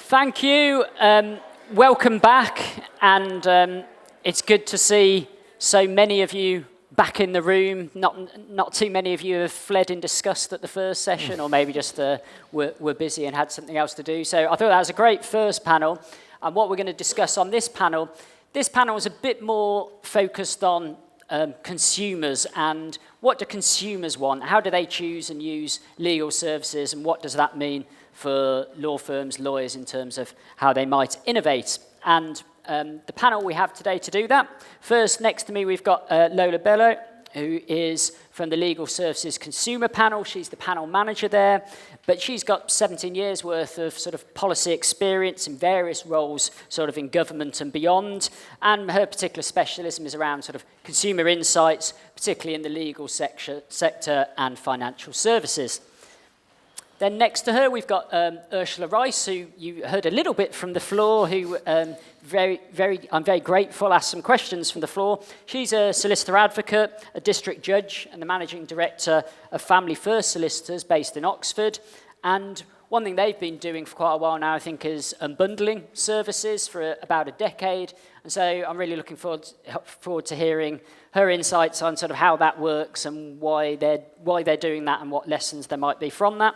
Thank you. Welcome back, and it's good to see so many of you back in the room. Not too many of you have fled in disgust at the first session, or maybe just were busy and had something else to do. So I thought that was a great first panel. And what we're going to discuss on this panel is a bit more focused on consumers and what do consumers want? How do they choose and use legal services, and what does that mean for law firms, lawyers, in terms of how they might innovate? And the panel we have today to do that. First, next to me, we've got Lola Bello, who is from the Legal Services Consumer Panel. She's the panel manager there, but she's got 17 years worth of sort of policy experience in various roles, sort of in government and beyond. And her particular specialism is around sort of consumer insights, particularly in the legal sector and financial services. Then next to her, we've got Ursula Rice, who you heard a little bit from the floor, who I'm very grateful, asked some questions from the floor. She's a solicitor advocate, a district judge, and the managing director of Family First Solicitors based in Oxford. And one thing they've been doing for quite a while now, I think, is unbundling services for about a decade. And so I'm really looking forward to hearing her insights on sort of how that works and why they're doing that and what lessons there might be from that.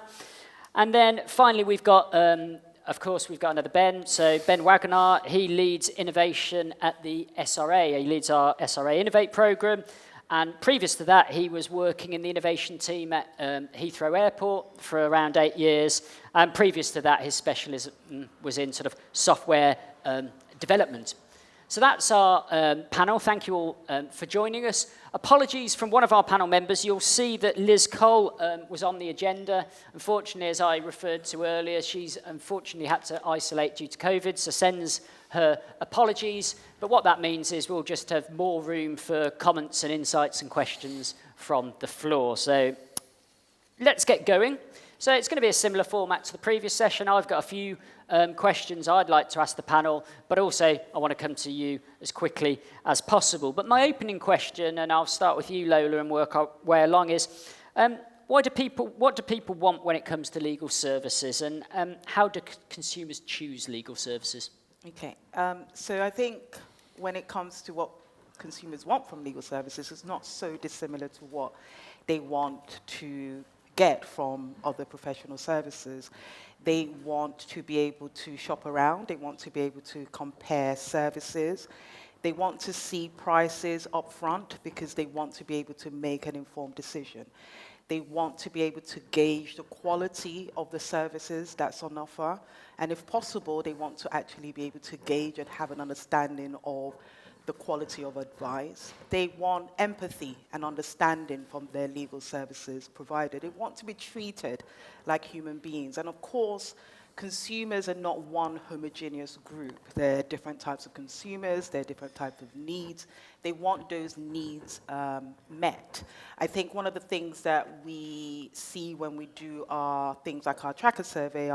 And then finally, we've got, of course, we've got another Ben. So Ben Wagoner, he leads innovation at the SRA. He leads our SRA Innovate program. And previous to that, he was working in the innovation team at Heathrow Airport for around 8 years. And previous to that, his specialism was in sort of software development. So that's our panel. Thank you all for joining us. Apologies from one of our panel members. You'll see that Liz Cole was on the agenda. Unfortunately, as I referred to earlier, she's unfortunately had to isolate due to COVID, so sends her apologies. But what that means is we'll just have more room for comments and insights and questions from the floor. So let's get going. So it's going to be a similar format to the previous session. I've got a few questions I'd like to ask the panel, but also I want to come to you as quickly as possible. But my opening question, and I'll start with you, Lola, and work our way along, is what do people want when it comes to legal services, and how do consumers choose legal services? Okay, so I think when it comes to what consumers want from legal services, it's not so dissimilar to what they want to get from other professional services. They want to be able to shop around. They want to be able to compare services. They want to see prices up front because they want to be able to make an informed decision. They want to be able to gauge the quality of the services that's on offer. And if possible, they want to actually be able to gauge and have an understanding of the quality of advice. They want empathy and understanding from their legal services provider. They want to be treated like human beings. And of course, consumers are not one homogeneous group. There are different types of consumers, there are different types of needs. They want those needs met. I think one of the things that we see when we do things like our tracker survey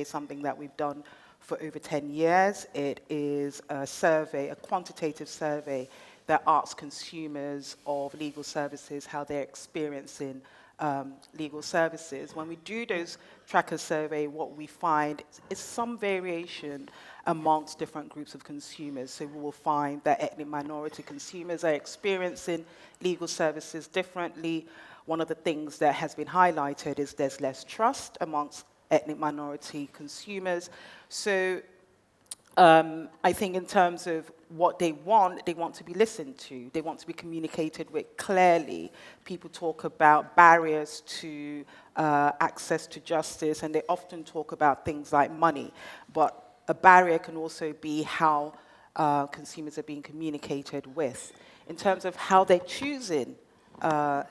is something that we've done for over 10 years. It is a survey, a quantitative survey that asks consumers of legal services how they're experiencing legal services. When we do those tracker survey, what we find is some variation amongst different groups of consumers. So we will find that ethnic minority consumers are experiencing legal services differently. One of the things that has been highlighted is there's less trust amongst ethnic minority consumers. So I think in terms of what they want to be listened to. They want to be communicated with clearly. People talk about barriers to access to justice, and they often talk about things like money. But a barrier can also be how consumers are being communicated with. In terms of how they're choosing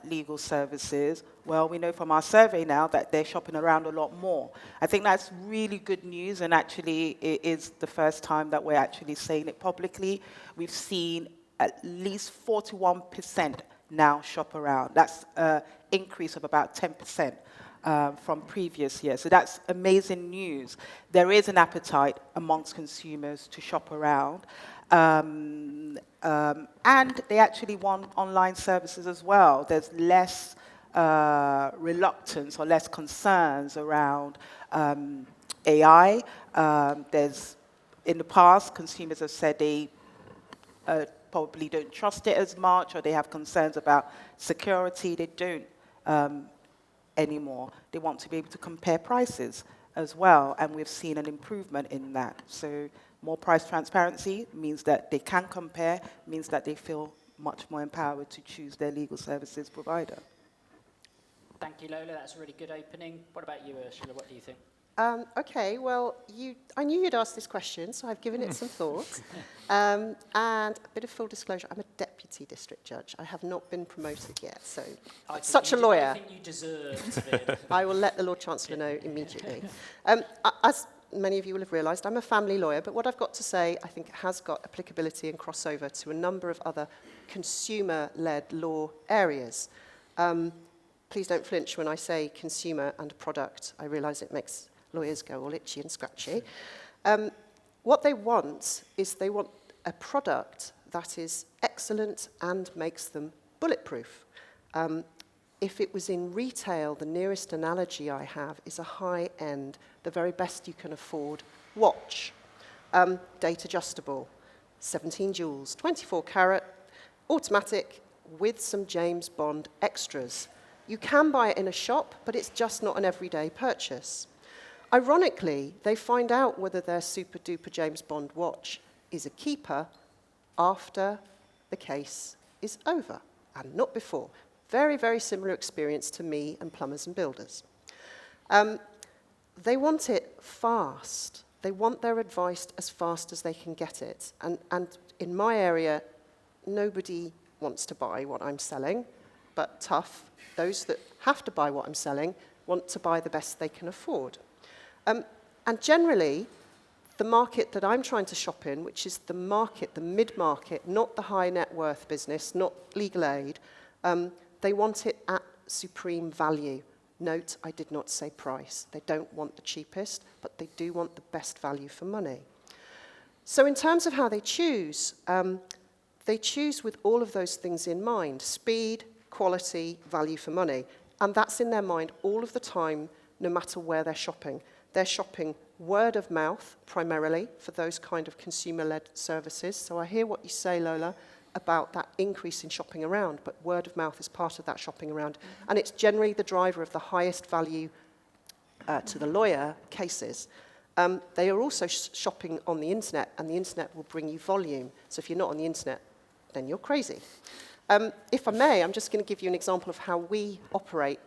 legal services, well, we know from our survey now that they're shopping around a lot more. I think that's really good news, and actually it is the first time that we're actually saying it publicly. We've seen at least 41% now shop around. That's an increase of about 10% from previous years. So that's amazing news. There is an appetite amongst consumers to shop around. And they actually want online services as well. There's less reluctance or less concerns around AI. In the past, consumers have said they probably don't trust it as much, or they have concerns about security. They don't anymore. They want to be able to compare prices as well, and we've seen an improvement in that. So more price transparency means that they can compare, means that they feel much more empowered to choose their legal services provider. Thank you, Lola. That's a really good opening. What about you, Ursula? What do you think? Okay, well, I knew you'd ask this question, so I've given it some thought. And a bit of full disclosure, I'm a deputy district judge. I have not been promoted yet, so such a lawyer. I think you deserve to be. I will let the Lord Chancellor know immediately. As many of you will have realised, I'm a family lawyer, but what I've got to say, I think, has got applicability and crossover to a number of other consumer-led law areas. Please don't flinch when I say consumer and product. I realise it makes lawyers go all itchy and scratchy. What they want is they want a product that is excellent and makes them bulletproof. If it was in retail, the nearest analogy I have is a high-end, the very best you can afford watch. Date adjustable, 17 jewels, 24 carat, automatic with some James Bond extras. You can buy it in a shop, but it's just not an everyday purchase. Ironically, they find out whether their super-duper James Bond watch is a keeper after the case is over, and not before. Very, very similar experience to me and plumbers and builders. They want it fast. They want their advice as fast as they can get it. And in my area, nobody wants to buy what I'm selling, but tough, those that have to buy what I'm selling want to buy the best they can afford. And generally, the market that I'm trying to shop in, which is the market, the mid-market, not the high net worth business, not legal aid, they want it at supreme value. Note, I did not say price. They don't want the cheapest, but they do want the best value for money. So in terms of how they choose with all of those things in mind: speed, quality, value for money. And that's in their mind all of the time, no matter where they're shopping. They're shopping word of mouth, primarily, for those kind of consumer-led services. So I hear what you say, Lola, about that increase in shopping around, but word of mouth is part of that shopping around. And it's generally the driver of the highest value to the lawyer cases. They are also shopping on the internet, and the internet will bring you volume. So if you're not on the internet, then you're crazy. If I may, I'm just going to give you an example of how we operate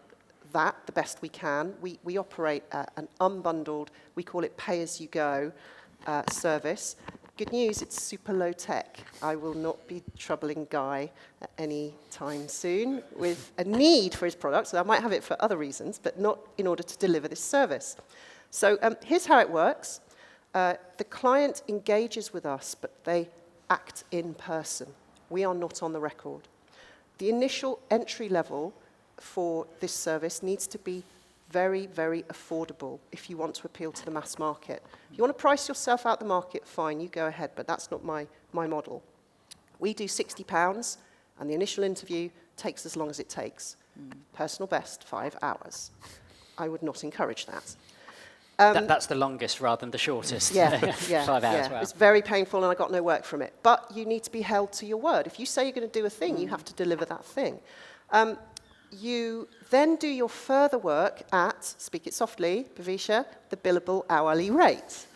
that the best we can. We operate an unbundled, we call it pay-as-you-go service. Good news, it's super low tech. I will not be troubling Guy any time soon with a need for his product. So I might have it for other reasons, but not in order to deliver this service. So here's how it works. The client engages with us, but they act in person. We are not on the record. The initial entry level for this service needs to be very, very affordable if you want to appeal to the mass market. If you want to price yourself out the market, fine, you go ahead, but that's not my model. We do £60, and the initial interview takes as long as it takes. Personal best, 5 hours. I would not encourage that. That's the longest rather than the shortest. Yeah, 5 hours. yeah. Wow. It's very painful, and I got no work from it. But you need to be held to your word. If you say you're going to do a thing, you have to deliver that thing. You then do your further work at, speak it softly, Pavisha, the billable hourly rate.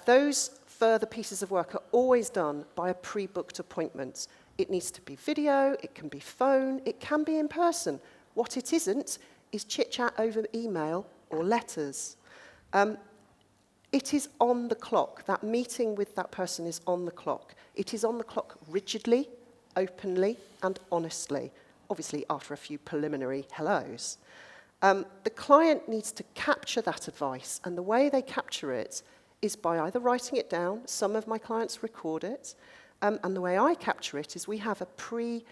Those further pieces of work are always done by a pre-booked appointment. It needs to be video, it can be phone, it can be in person. What it isn't is chit-chat over email or letters. It is on the clock. That meeting with that person is on the clock. It is on the clock rigidly, openly, and honestly, obviously after a few preliminary hellos. The client needs to capture that advice, and the way they capture it is by either writing it down. Some of my clients record it, and the way I capture it is we have a preloaded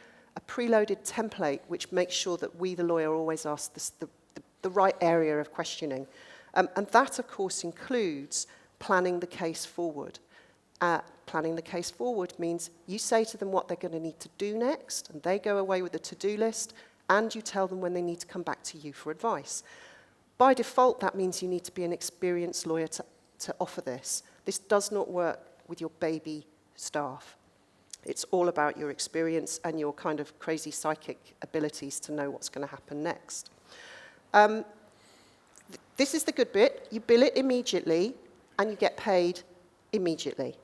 template which makes sure that we, the lawyer, always ask the right area of questioning. And that, of course, includes planning the case forward. Planning the case forward means you say to them what they're going to need to do next, and they go away with a to-do list, and you tell them when they need to come back to you for advice. By default, that means you need to be an experienced lawyer to offer this. This does not work with your baby staff. It's all about your experience and your kind of crazy psychic abilities to know what's going to happen next. This is the good bit. You bill it immediately, and you get paid immediately.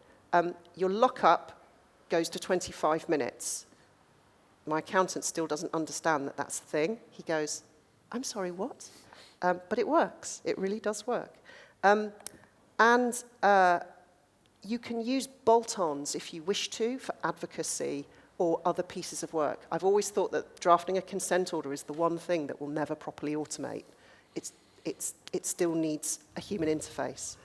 Your lockup goes to 25 minutes. My accountant still doesn't understand that that's the thing. He goes, I'm sorry, what? But it works. It really does work. You can use bolt-ons if you wish to for advocacy or other pieces of work. I've always thought that drafting a consent order is the one thing that will never properly automate. It still needs a human interface.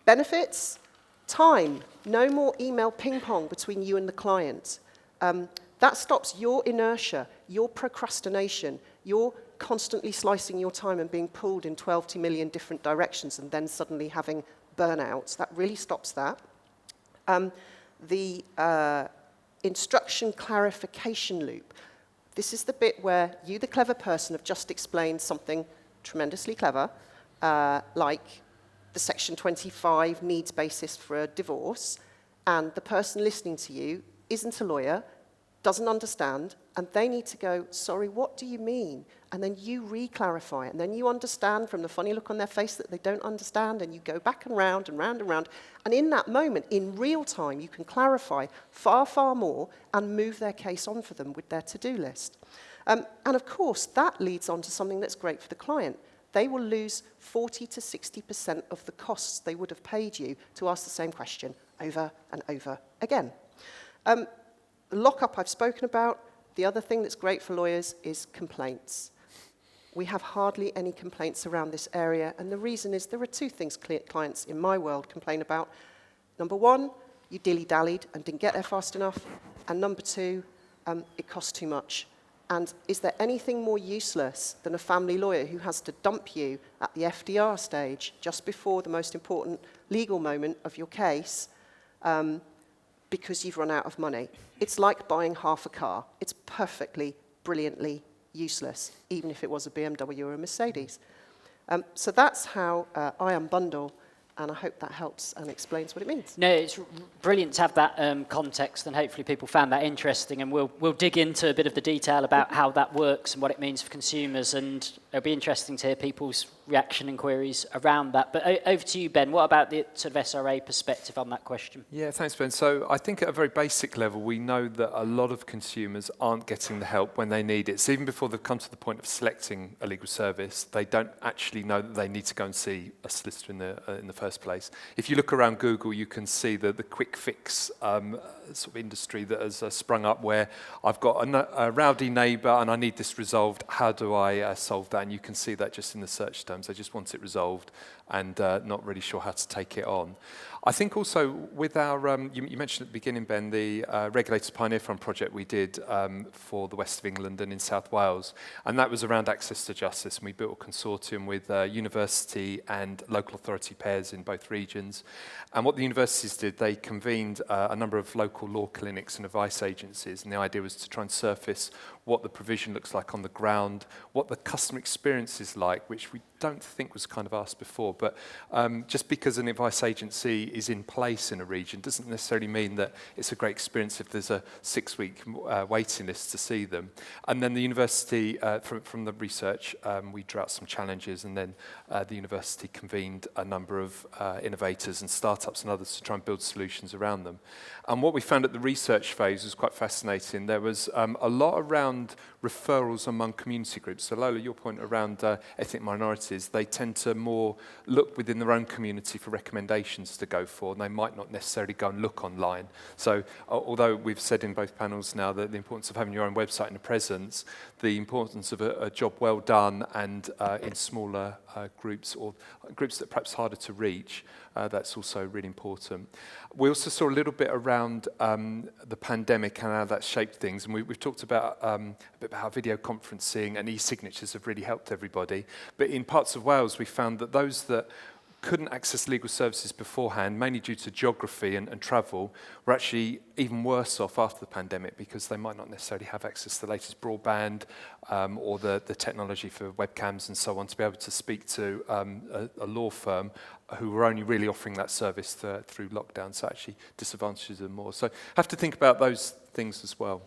Benefits, time. No more email ping-pong between you and the client. That stops your inertia, your procrastination, your constantly slicing your time and being pulled in 12 million different directions and then suddenly having burnouts. That really stops that. The instruction clarification loop. This is the bit where you, the clever person, have just explained something tremendously clever, like the Section 25 needs basis for a divorce, and the person listening to you isn't a lawyer, doesn't understand, and they need to go, sorry, what do you mean? And then you re-clarify, and then you understand from the funny look on their face that they don't understand, and you go back and round and round and round. And in that moment, in real time, you can clarify far, far more and move their case on for them with their to-do list. And of course, that leads on to something that's great for the client. They will lose 40 to 60% of the costs they would have paid you to ask the same question over and over again. Lockup I've spoken about. The other thing that's great for lawyers is complaints. We have hardly any complaints around this area, and the reason is there are two things clients in my world complain about. Number one, you dilly-dallied and didn't get there fast enough, and number two, it costs too much. And is there anything more useless than a family lawyer who has to dump you at the FDR stage just before the most important legal moment of your case because you've run out of money? It's like buying half a car. It's perfectly, brilliantly useless, even if it was a BMW or a Mercedes. So that's how I unbundle, and I hope that helps and explains what it means. No, it's brilliant to have that context, and hopefully people found that interesting, and we'll dig into a bit of the detail about how that works and what it means for consumers, and it'll be interesting to hear people's reaction and queries around that. But over to you, Ben. What about the sort of SRA perspective on that question? Yeah, thanks, Ben. So I think at a very basic level, we know that a lot of consumers aren't getting the help when they need it. So even before they've come to the point of selecting a legal service, they don't actually know that they need to go and see a solicitor in the first place. If you look around Google, you can see the quick fix sort of industry that has sprung up, where I've got a rowdy neighbour and I need this resolved. How do I solve that? And you can see that just in the search terms. They just want it resolved and not really sure how to take it on. I think also with our, you mentioned at the beginning, Ben, the Regulators Pioneer Fund project we did for the West of England and in South Wales, and that was around access to justice, and we built a consortium with university and local authority pairs in both regions. And what the universities did, they convened a number of local law clinics and advice agencies, and the idea was to try and surface what the provision looks like on the ground, what the customer experience is like, which we don't think was kind of asked before. But just because an advice agency is in place in a region doesn't necessarily mean that it's a great experience if there's a 6-week waiting list to see them. And then the university, from the research, we drew out some challenges, and then the university convened a number of innovators and startups and others to try and build solutions around them. And what we found at the research phase was quite fascinating. There was a lot around referrals among community groups. So Lola, your point around ethnic minorities, they tend to more look within their own community for recommendations to go for, and they might not necessarily go and look online. So although we've said in both panels now that the importance of having your own website and a presence, the importance of a job well done and in smaller groups or groups that are perhaps harder to reach, that's also really important. We also saw a little bit around the pandemic and how that shaped things, and we've talked about a bit about how video conferencing and e-signatures have really helped everybody. But in parts of Wales, we found that those that couldn't access legal services beforehand, mainly due to geography and travel, were actually even worse off after the pandemic because they might not necessarily have access to the latest broadband or the technology for webcams and so on to be able to speak to a law firm who were only really offering that service through lockdown, so actually disadvantages them more. So have to think about those things as well.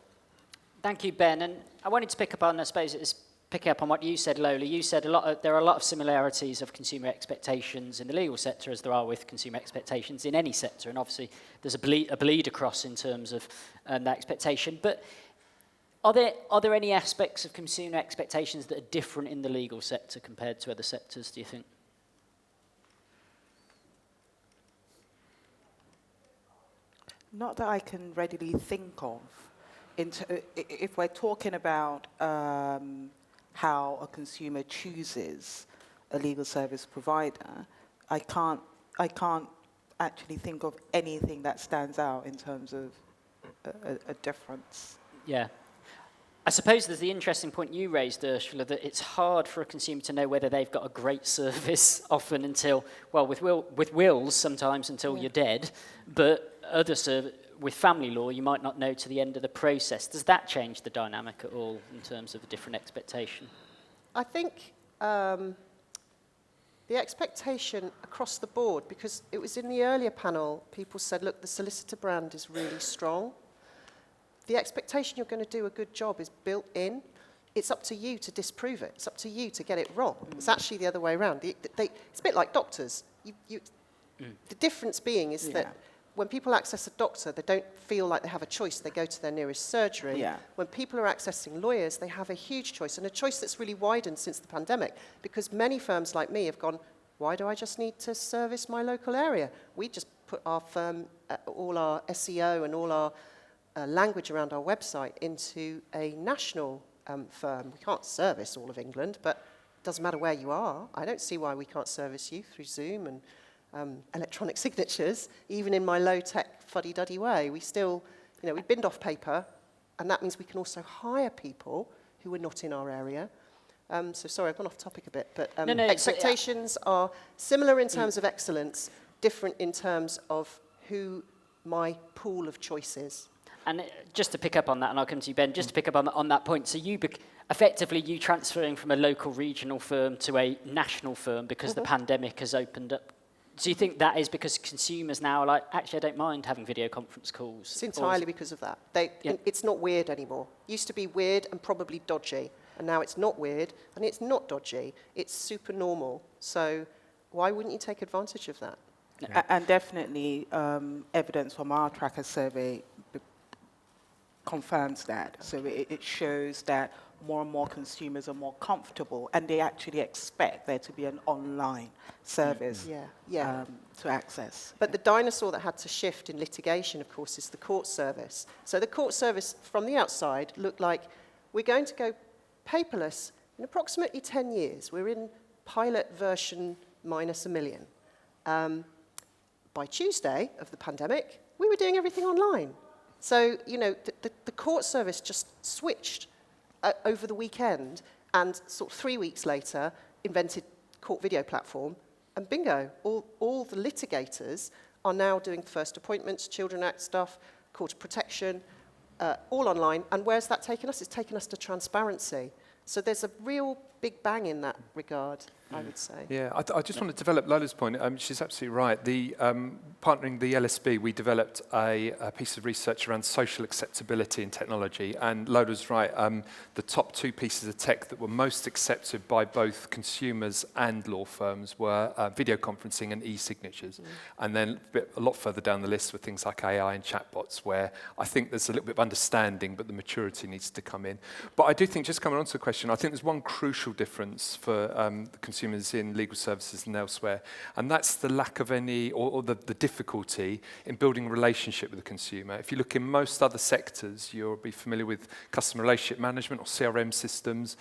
Thank you, Ben. And I wanted to pick up on, I suppose, picking up on what you said, Lola. You said there are a lot of similarities of consumer expectations in the legal sector as there are with consumer expectations in any sector. And obviously, there's a bleed across in terms of that expectation. But are there any aspects of consumer expectations that are different in the legal sector compared to other sectors, do you think? Not that I can readily think of. If we're talking about how a consumer chooses a legal service provider, I can't actually think of anything that stands out in terms of a difference. Yeah. I suppose there's the interesting point you raised, Ursula, that it's hard for a consumer to know whether they've got a great service often until, well, with wills sometimes until you're dead, but with family law, you might not know to the end of the process. Does that change the dynamic at all in terms of a different expectation? I think the expectation across the board, because it was in the earlier panel, people said, look, the solicitor brand is really strong. The expectation you're going to do a good job is built in. It's up to you to disprove it. It's up to you to get it wrong. It's actually the other way around. It's a bit like doctors. The difference being is that when people access a doctor, they don't feel like they have a choice. They go to their nearest surgery. Yeah. When people are accessing lawyers, they have a huge choice, and a choice that's really widened since the pandemic, because many firms like me have gone, why do I just need to service my local area? We just put our firm, all our SEO and all our language around our website into a national firm. We can't service all of England, but it doesn't matter where you are. I don't see why we can't service you through Zoom and electronic signatures, even in my low-tech, fuddy-duddy way. We still, we binned off paper, and that means we can also hire people who are not in our area. So sorry, I've gone off topic a bit, but No, expectations are similar in terms of excellence, different in terms of who my pool of choice is. And just to pick up on that, and I'll come to you, Ben, just to pick up on that point, so effectively you transferring from a local regional firm to a national firm because the pandemic has opened up. Do you think that is because consumers now are like, actually, I don't mind having video conference calls? It's entirely because of that. It's not weird anymore. Used to be weird and probably dodgy, and now it's not weird and it's not dodgy. It's super normal. So why wouldn't you take advantage of that? Yeah. And definitely evidence from our tracker survey confirms that. So it shows that more and more consumers are more comfortable, and they actually expect there to be an online service to access. But the dinosaur that had to shift in litigation, of course, is the court service. So the court service from the outside looked like we're going to go paperless in approximately 10 years. We're in pilot version -1 million. By Tuesday of the pandemic, we were doing everything online. So, the court service just switched over the weekend, and sort of 3 weeks later, invented court video platform, and bingo, all the litigators are now doing first appointments, Children Act stuff, court of protection, all online. And where's that taken us? It's taken us to transparency. So there's a real big bang in that regard, I would say. Yeah, I just want to develop Lola's point. She's absolutely right. Partnering the LSB, we developed a piece of research around social acceptability in technology. And Lola's right. The top 2 pieces of tech that were most accepted by both consumers and law firms were video conferencing and e-signatures. And then a lot further down the list were things like AI and chatbots, where I think there's a little bit of understanding, but the maturity needs to come in. But I do think, just coming on to the question, I think there's one crucial difference for the consumers in legal services and elsewhere, and that's the lack of any, or the difficulty in building a relationship with the consumer. If you look in most other sectors, you'll be familiar with customer relationship management or CRM systems.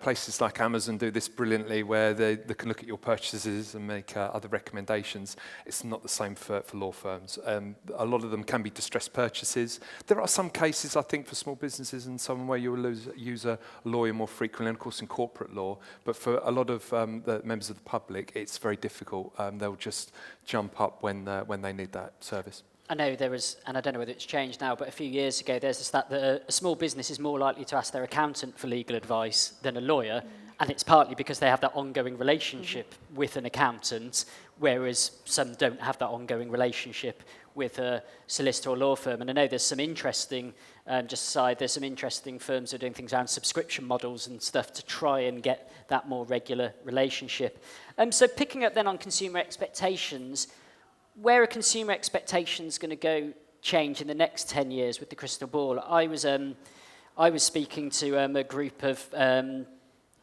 Places like Amazon do this brilliantly, where they can look at your purchases and make other recommendations. It's not the same for law firms. A lot of them can be distressed purchases. There are some cases, I think, for small businesses and some where you'll use a lawyer more frequently. And of course, in corporate corporate law, but for a lot of the members of the public, it's very difficult. They'll just jump up when they need that service. I know there was, and I don't know whether it's changed now, but a few years ago there's a stat that a small business is more likely to ask their accountant for legal advice than a lawyer, and it's partly because they have that ongoing relationship with an accountant, whereas some don't have that ongoing relationship with a solicitor or law firm. And I know there's some interesting, just aside, there's some interesting firms who are doing things around subscription models and stuff to try and get that more regular relationship. So picking up then on consumer expectations, where are consumer expectations going to go change in the next 10 years with the crystal ball? I was speaking to a group of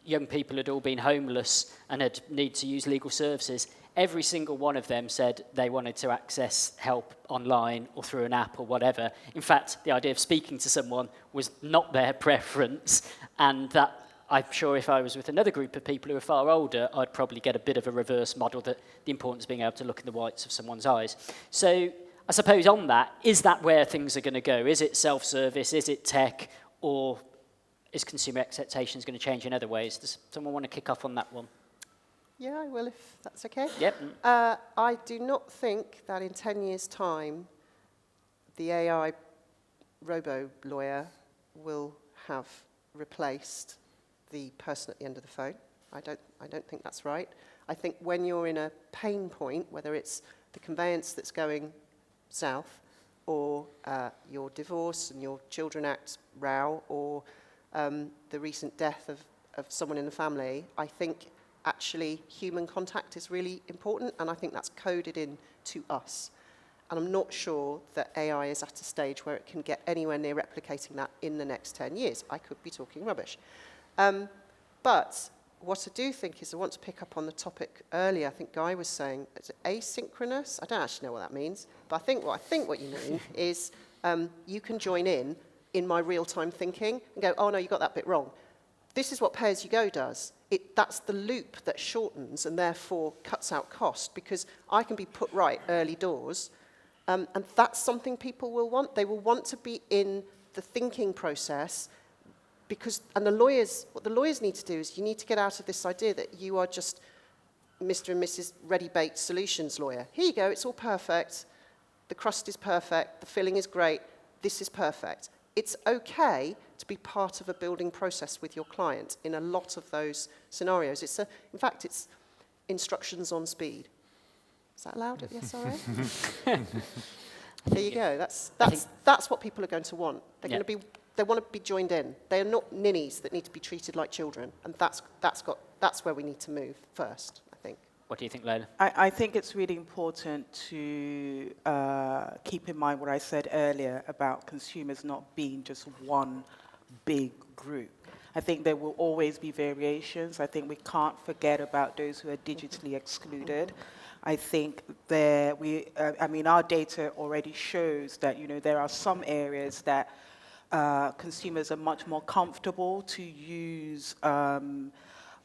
young people who had all been homeless and had need to use legal services. Every single one of them said they wanted to access help online or through an app or whatever. In fact, the idea of speaking to someone was not their preference, and that I'm sure if I was with another group of people who are far older, I'd probably get a bit of a reverse model, that the importance of being able to look in the whites of someone's eyes. So I suppose on that, is that where things are going to go? Is it self-service? Is it tech? Or is consumer expectations going to change in other ways? Does someone want to kick off on that one? Yeah, I will, if that's okay. Yep. I do not think that in 10 years' time, the AI robo-lawyer will have replaced the person at the end of the phone. I don't think that's right. I think when you're in a pain point, whether it's the conveyance that's going south, or your divorce and your Children Act row, or the recent death of someone in the family, I think actually human contact is really important, and I think that's coded in to us. And I'm not sure that AI is at a stage where it can get anywhere near replicating that in the next 10 years. I could be talking rubbish. But what I do think is, I want to pick up on the topic earlier. I think Guy was saying, is it asynchronous? I don't actually know what that means, but I think what you mean is you can join in my real-time thinking and go, oh no, you got that bit wrong. This is what pay-as-you-go does. That's the loop that shortens and therefore cuts out cost, because I can be put right early doors, and that's something people will want. They will want to be in the thinking process. Because, and what the lawyers need to do is, you need to get out of this idea that you are just Mr. and Mrs. ready-baked solutions lawyer. Here you go, it's all perfect, the crust is perfect, the filling is great, this is perfect. It's okay to be part of a building process with your client in a lot of those scenarios. In fact, it's instructions on speed. Is that allowed at the SRA? There you go, that's what people are going to want. They're going to be. They want to be joined in. They are not ninnies that need to be treated like children, and that's where we need to move first, I think. What do you think, Lola? I think it's really important to keep in mind what I said earlier about consumers not being just one big group. I think there will always be variations. I think we can't forget about those who are digitally excluded. I think our data already shows that, there are some areas that consumers are much more comfortable to use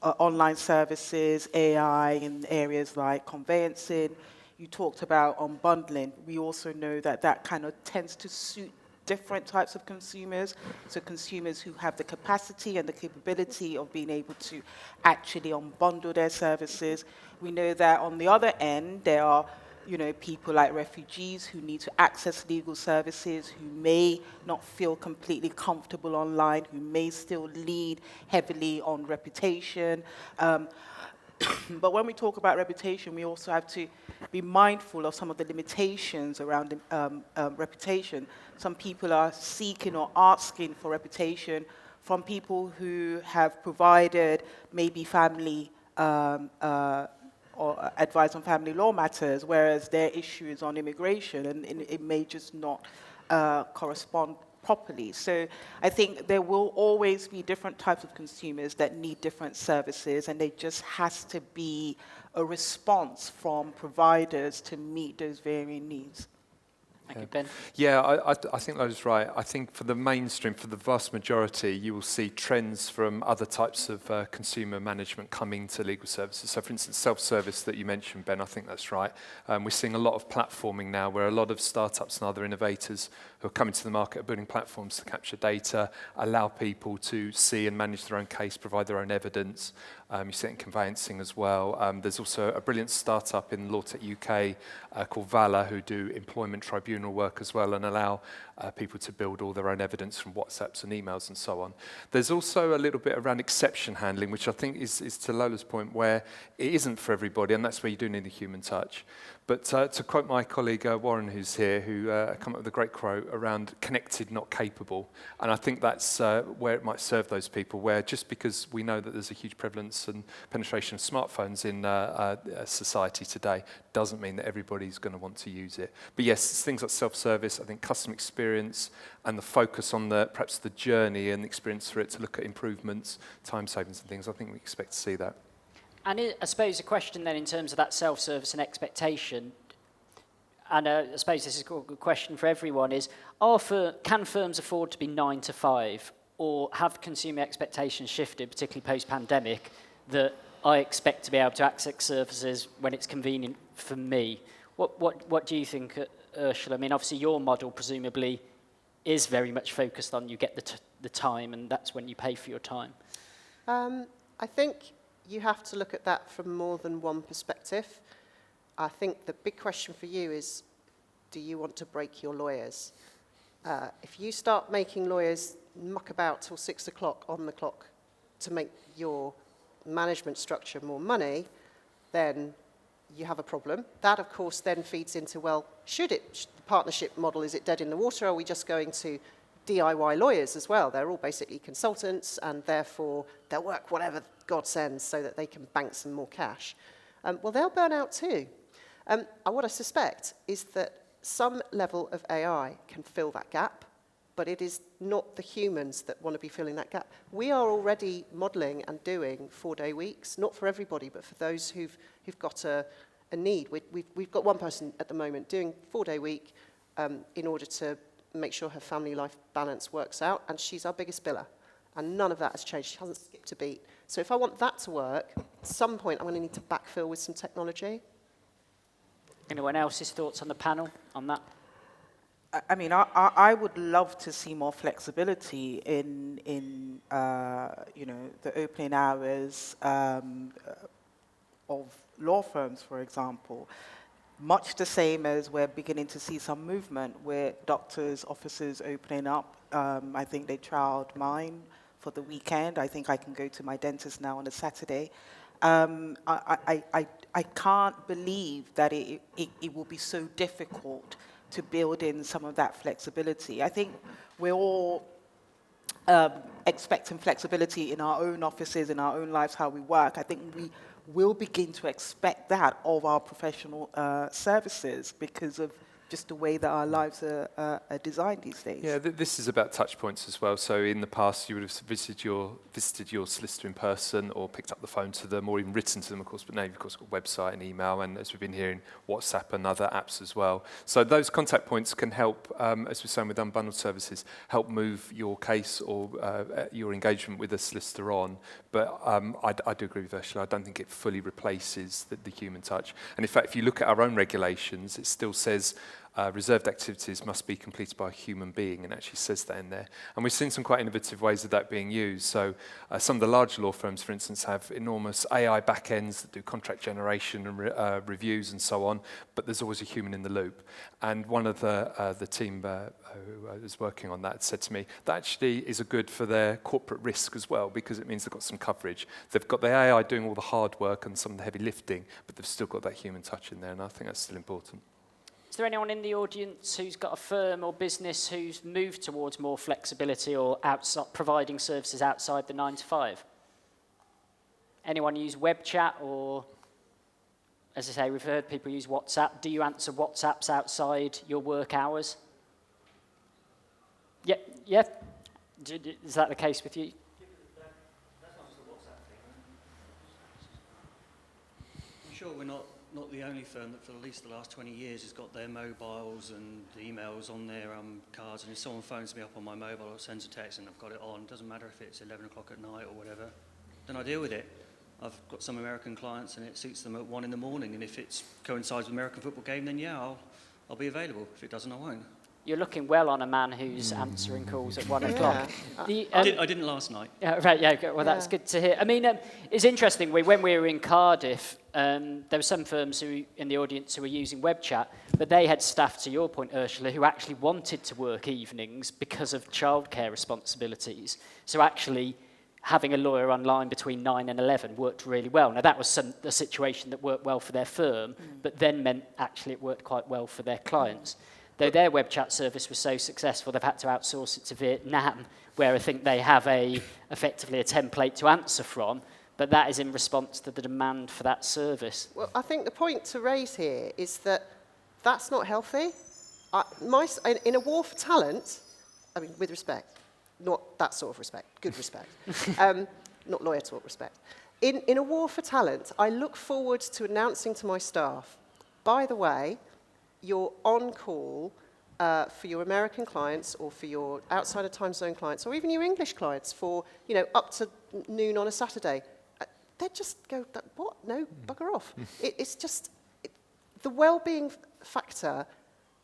online services, AI in areas like conveyancing. You talked about unbundling. We also know that kind of tends to suit different types of consumers. So consumers who have the capacity and the capability of being able to actually unbundle their services. We know that on the other end, there are people like refugees who need to access legal services, who may not feel completely comfortable online, who may still lean heavily on reputation. But when we talk about reputation, we also have to be mindful of some of the limitations around reputation. Some people are seeking or asking for reputation from people who have provided maybe family or advice on family law matters, whereas their issue is on immigration, and it may just not correspond properly. So I think there will always be different types of consumers that need different services, and there just has to be a response from providers to meet those varying needs. Thank you, Ben. Yeah, I think Lola's right. I think for the mainstream, for the vast majority, you will see trends from other types of consumer management coming to legal services. So, for instance, self-service that you mentioned, Ben, I think that's right. We're seeing a lot of platforming now where a lot of startups and other innovators who are coming to the market are building platforms to capture data, allow people to see and manage their own case, provide their own evidence. You see it in conveyancing as well. There's also a brilliant startup in Law Tech UK called Vala who do employment tribunal work as well and allow people to build all their own evidence from WhatsApps and emails and so on. There's also a little bit around exception handling, which I think is to Lola's point, where it isn't for everybody, and that's where you do need a human touch. But to quote my colleague Warren, who's here, who come up with a great quote around connected, not capable. And I think that's where it might serve those people, where just because we know that there's a huge prevalence and penetration of smartphones in society today, doesn't mean that everybody's going to want to use it. But yes, things like self-service, I think customer experience, and the focus on perhaps the journey and the experience for it to look at improvements, time savings and things, I think we expect to see that. And I suppose a question then in terms of that self-service and expectation, and I suppose this is a good question for everyone, is can firms afford to be 9 to 5, or have consumer expectations shifted, particularly post-pandemic, that I expect to be able to access services when it's convenient for me? What do you think, Ursula? I mean, obviously your model presumably is very much focused on you get the time, and that's when you pay for your time. I think you have to look at that from more than one perspective. I think the big question for you is, do you want to break your lawyers? If you start making lawyers muck about till 6 o'clock on the clock to make your management structure more money, then you have a problem. That, of course, then feeds into, well, the partnership model, is it dead in the water? Are we just going to DIY lawyers as well? They're all basically consultants, and therefore they'll work whatever God sends so that they can bank some more cash. Well, they'll burn out too. What I suspect is that some level of AI can fill that gap, but it is not the humans that want to be filling that gap. We are already modelling and doing 4-day weeks, not for everybody, but for those who've got a need. We've got one person at the moment doing 4-day week in order to make sure her family life balance works out, and she's our biggest biller. And none of that has changed. She hasn't skipped a beat. So if I want that to work, at some point I'm going to need to backfill with some technology. Anyone else's thoughts on the panel on that? I mean, I would love to see more flexibility in the opening hours of law firms, for example. Much the same as we're beginning to see some movement where doctors' offices opening up. I think they trialed mine for the weekend. I think I can go to my dentist now on a Saturday. I can't believe that it will be so difficult to build in some of that flexibility. I think we're all expecting flexibility in our own offices, in our own lives, how we work. I think we will begin to expect that of our professional services because of just the way that our lives are designed these days. Yeah, this is about touch points as well. So in the past, you would have visited your solicitor in person or picked up the phone to them or even written to them, of course. But now you've, of course, got a website and email, and as we've been hearing, WhatsApp and other apps as well. So those contact points can help, as we're saying with unbundled services, help move your case or your engagement with a solicitor on. But I do agree with Ursula. I don't think it fully replaces the human touch. And in fact, if you look at our own regulations, it still says reserved activities must be completed by a human being, and actually says that in there. And we've seen some quite innovative ways of that being used. So some of the large law firms, for instance, have enormous AI backends that do contract generation and reviews and so on, but there's always a human in the loop. And one of the team who was working on that said to me, that actually is a good for their corporate risk as well, because it means they've got some coverage. They've got the AI doing all the hard work and some of the heavy lifting, but they've still got that human touch in there, and I think that's still important. Is there anyone in the audience who's got a firm or business who's moved towards more flexibility or providing services outside the 9 to 5? Anyone use web chat or, as I say, we've heard people use WhatsApp. Do you answer WhatsApps outside your work hours? Yeah. Is that the case with you? I'm sure we're not not the only firm that for at least the last 20 years has got their mobiles and emails on their cards, and if someone phones me up on my mobile or sends a text and I've got it on, doesn't matter if it's 11 o'clock at night or whatever, then I deal with it. I've got some American clients and it suits them at 1 in the morning, and if it coincides with American football game, then yeah, I'll be available. If it doesn't, I won't. You're looking well on a man who's answering calls at 1 o'clock. I didn't last night. Yeah, right, yeah, well, that's good to hear. I mean, it's interesting, when we were in Cardiff, there were some firms who in the audience who were using web chat, but they had staff, to your point, Ursula, who actually wanted to work evenings because of childcare responsibilities. So actually, having a lawyer online between 9 and 11 worked really well. Now, that was the situation that worked well for their firm, but then meant actually it worked quite well for their clients. Though their web chat service was so successful, they've had to outsource it to Vietnam, where I think they have effectively a template to answer from, but that is in response to the demand for that service. Well, I think the point to raise here is that that's not healthy. In a war for talent, I mean, with respect, not that sort of respect, good respect, not lawyer talk respect. In a war for talent, I look forward to announcing to my staff, by the way, you're on call for your American clients or for your outside of time zone clients or even your English clients for, up to noon on a Saturday. They just go, what? No, bugger off. It's just, the well-being factor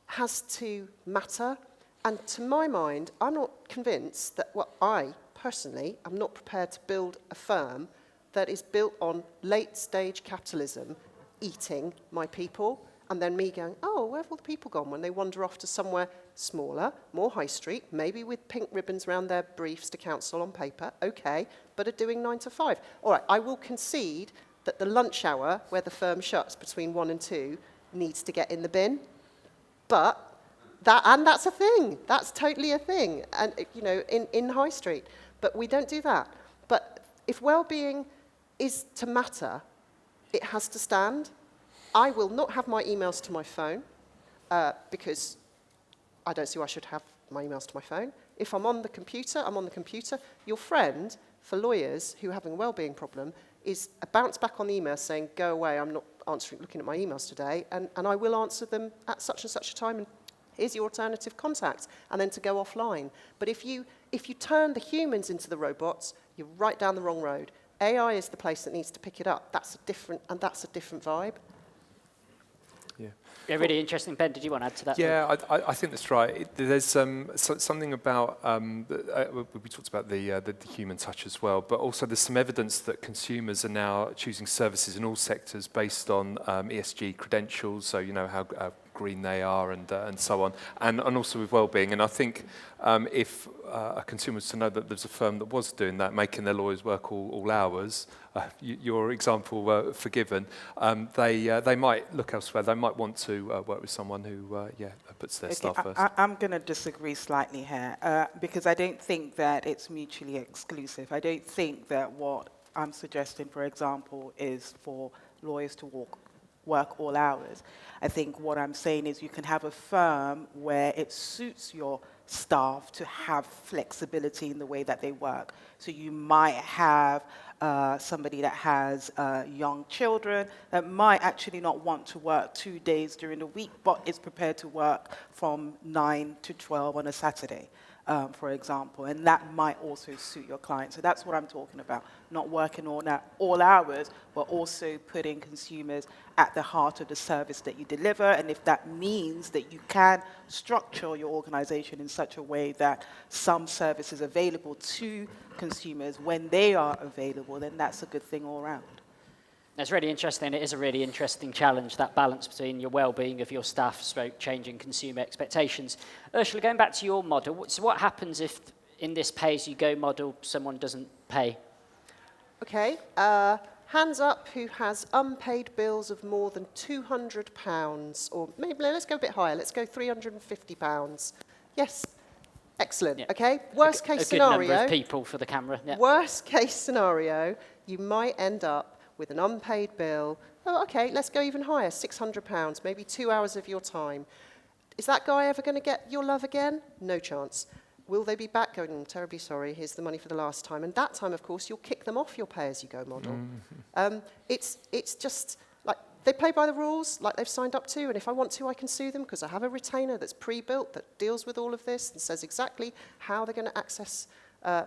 has to matter. And to my mind, I'm not convinced that I personally am not prepared to build a firm that is built on late-stage capitalism eating my people. And then me going, oh, where have all the people gone when they wander off to somewhere smaller, more high street, maybe with pink ribbons around their briefs to council on paper, okay, but are doing 9 to 5. All right, I will concede that the lunch hour where the firm shuts between 1 and 2 needs to get in the bin. But that's a thing. That's totally a thing, and in high street. But we don't do that. But if well-being is to matter, it has to stand. I will not have my emails to my phone because I don't see why I should have my emails to my phone. If I'm on the computer, I'm on the computer. Your friend, for lawyers who are having a well-being problem, is a bounce back on the email saying, go away, I'm not looking at my emails today, and I will answer them at such and such a time, and here's your alternative contact, and then to go offline. But if you turn the humans into the robots, you're right down the wrong road. AI is the place that needs to pick it up. That's a different vibe. Yeah, really interesting. Ben, did you want to add to that? Yeah, I think that's right. There's something about, we talked about the human touch as well, but also there's some evidence that consumers are now choosing services in all sectors based on ESG credentials, so how green they are and so on, and also with well-being. And I think if a consumer was to know that there's a firm that was doing that, making their lawyers work all hours, your example forgiven, they might look elsewhere. They might want to work with someone who puts their staff first. I'm going to disagree slightly here because I don't think that it's mutually exclusive. I don't think that what I'm suggesting, for example, is for lawyers to work all hours. I think what I'm saying is you can have a firm where it suits your staff to have flexibility in the way that they work. So you might have somebody that has young children that might actually not want to work 2 days during the week, but is prepared to work from 9 to 12 on a Saturday, for example. And that might also suit your client. So that's what I'm talking about, not working all hours, but also putting consumers at the heart of the service that you deliver. And if that means that you can structure your organization in such a way that some service is available to consumers when they are available, then that's a good thing all around. That's really interesting. It is a really interesting challenge, that balance between your well-being of your staff, changing consumer expectations. Ursula, going back to your model, so what happens if in this pay-as-you-go model someone doesn't pay? Okay, hands up who has unpaid bills of more than £200, or maybe let's go a bit higher, let's go £350. Yes, excellent, yeah. Okay. Worst case scenario. A good number of people for the camera. Yeah. Worst case scenario, you might end up with an unpaid bill. Oh, okay, let's go even higher, £600, maybe 2 hours of your time. Is that guy ever going to get your love again? No chance. Will they be back going, I'm terribly sorry, here's the money for the last time? And that time, of course, you'll kick them off your pay-as-you-go model. Mm-hmm. It's just like they play by the rules like they've signed up to, and if I want to, I can sue them because I have a retainer that's pre-built that deals with all of this and says exactly how they're going to access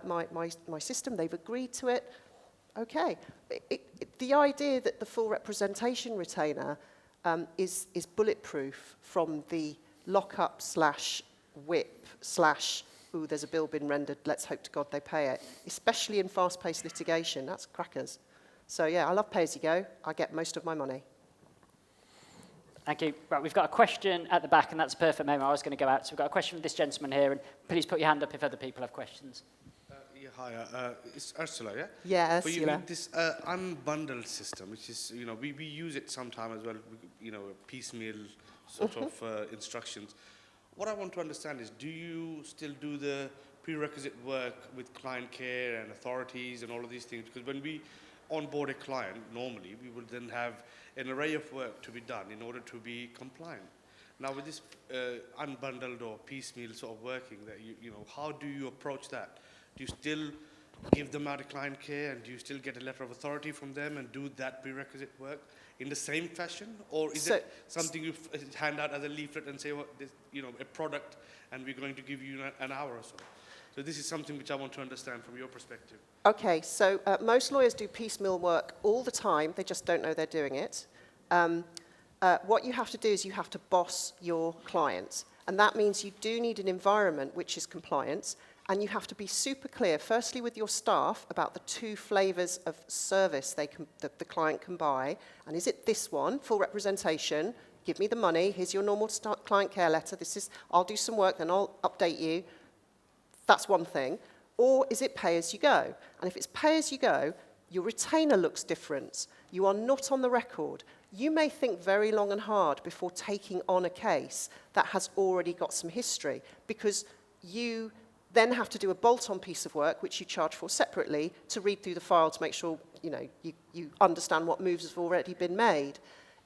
my system. They've agreed to it. Okay. The idea that the full representation retainer is bulletproof from the lockup / whip / ooh, there's a bill been rendered, let's hope to God they pay it, especially in fast-paced litigation, that's crackers. So yeah, I love pay-as-you-go. I get most of my money. Thank you. Right, we've got a question at the back, and that's a perfect moment. I was going to go out. So we've got a question from this gentleman here, and please put your hand up if other people have questions. Yeah, hi. It's Ursula, yeah? Yeah, For Ursula. you, this unbundled system, which is, we use it sometime as well, piecemeal sort of instructions. What I want to understand is, do you still do the prerequisite work with client care and authorities and all of these things? Because when we onboard a client, normally, we will then have an array of work to be done in order to be compliant. Now, with this unbundled or piecemeal sort of working, that how do you approach that? Do you still give them out of client care, and do you still get a letter of authority from them and do that prerequisite work in the same fashion? Or is it something you hand out as a leaflet and say, well, this, a product, and we're going to give you an hour or so? So this is something which I want to understand from your perspective. Okay, so most lawyers do piecemeal work all the time. They just don't know they're doing it. What you have to do is you have to boss your clients. And that means you do need an environment which is compliant. And you have to be super clear, firstly with your staff, about the 2 flavors of service that the client can buy. And is it this one, full representation, give me the money, here's your normal client care letter, I'll do some work, then I'll update you. That's one thing. Or is it pay as you go? And if it's pay as you go, your retainer looks different. You are not on the record. You may think very long and hard before taking on a case that has already got some history, because you then have to do a bolt-on piece of work, which you charge for separately, to read through the file to make sure you understand what moves have already been made,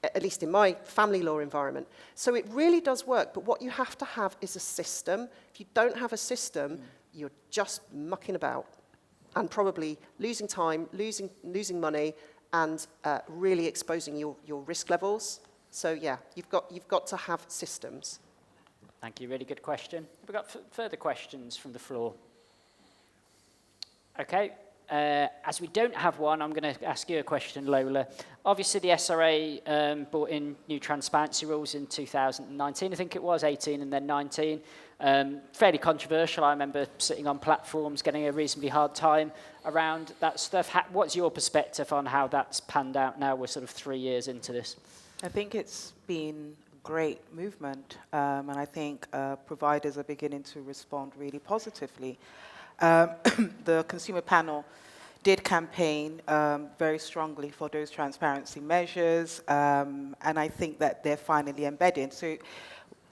at least in my family law environment. So it really does work, but what you have to have is a system. If you don't have a system, you're just mucking about and probably losing time, losing money, and really exposing your risk levels. So yeah, you've got to have systems. Thank you. Really good question. We've got further questions from the floor. Okay. As we don't have one, I'm going to ask you a question, Lola. Obviously, the SRA brought in new transparency rules in 2019, I think it was, 18 and then 19. Fairly controversial. I remember sitting on platforms, getting a reasonably hard time around that stuff. What's your perspective on how that's panned out now? We're sort of 3 years into this. I think it's been great movement, and I think providers are beginning to respond really positively. The consumer panel did campaign very strongly for those transparency measures, and I think that they're finally embedded. So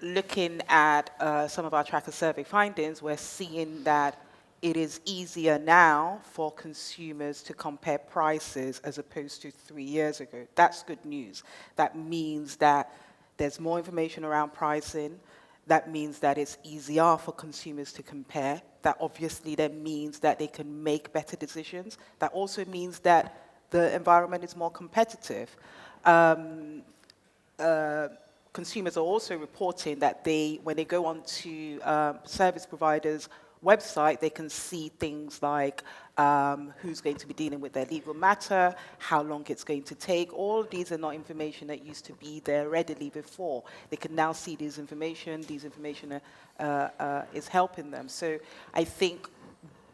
looking at some of our tracker survey findings, we're seeing that it is easier now for consumers to compare prices as opposed to 3 years ago. That's good news. That means that there's more information around pricing. That means that it's easier for consumers to compare. That obviously then means that they can make better decisions. That also means that the environment is more competitive. Consumers are also reporting that when they go onto service providers' website, they can see things like who's going to be dealing with their legal matter, how long it's going to take. All these are not information that used to be there readily before. They can now see this information. These information is helping them. So I think,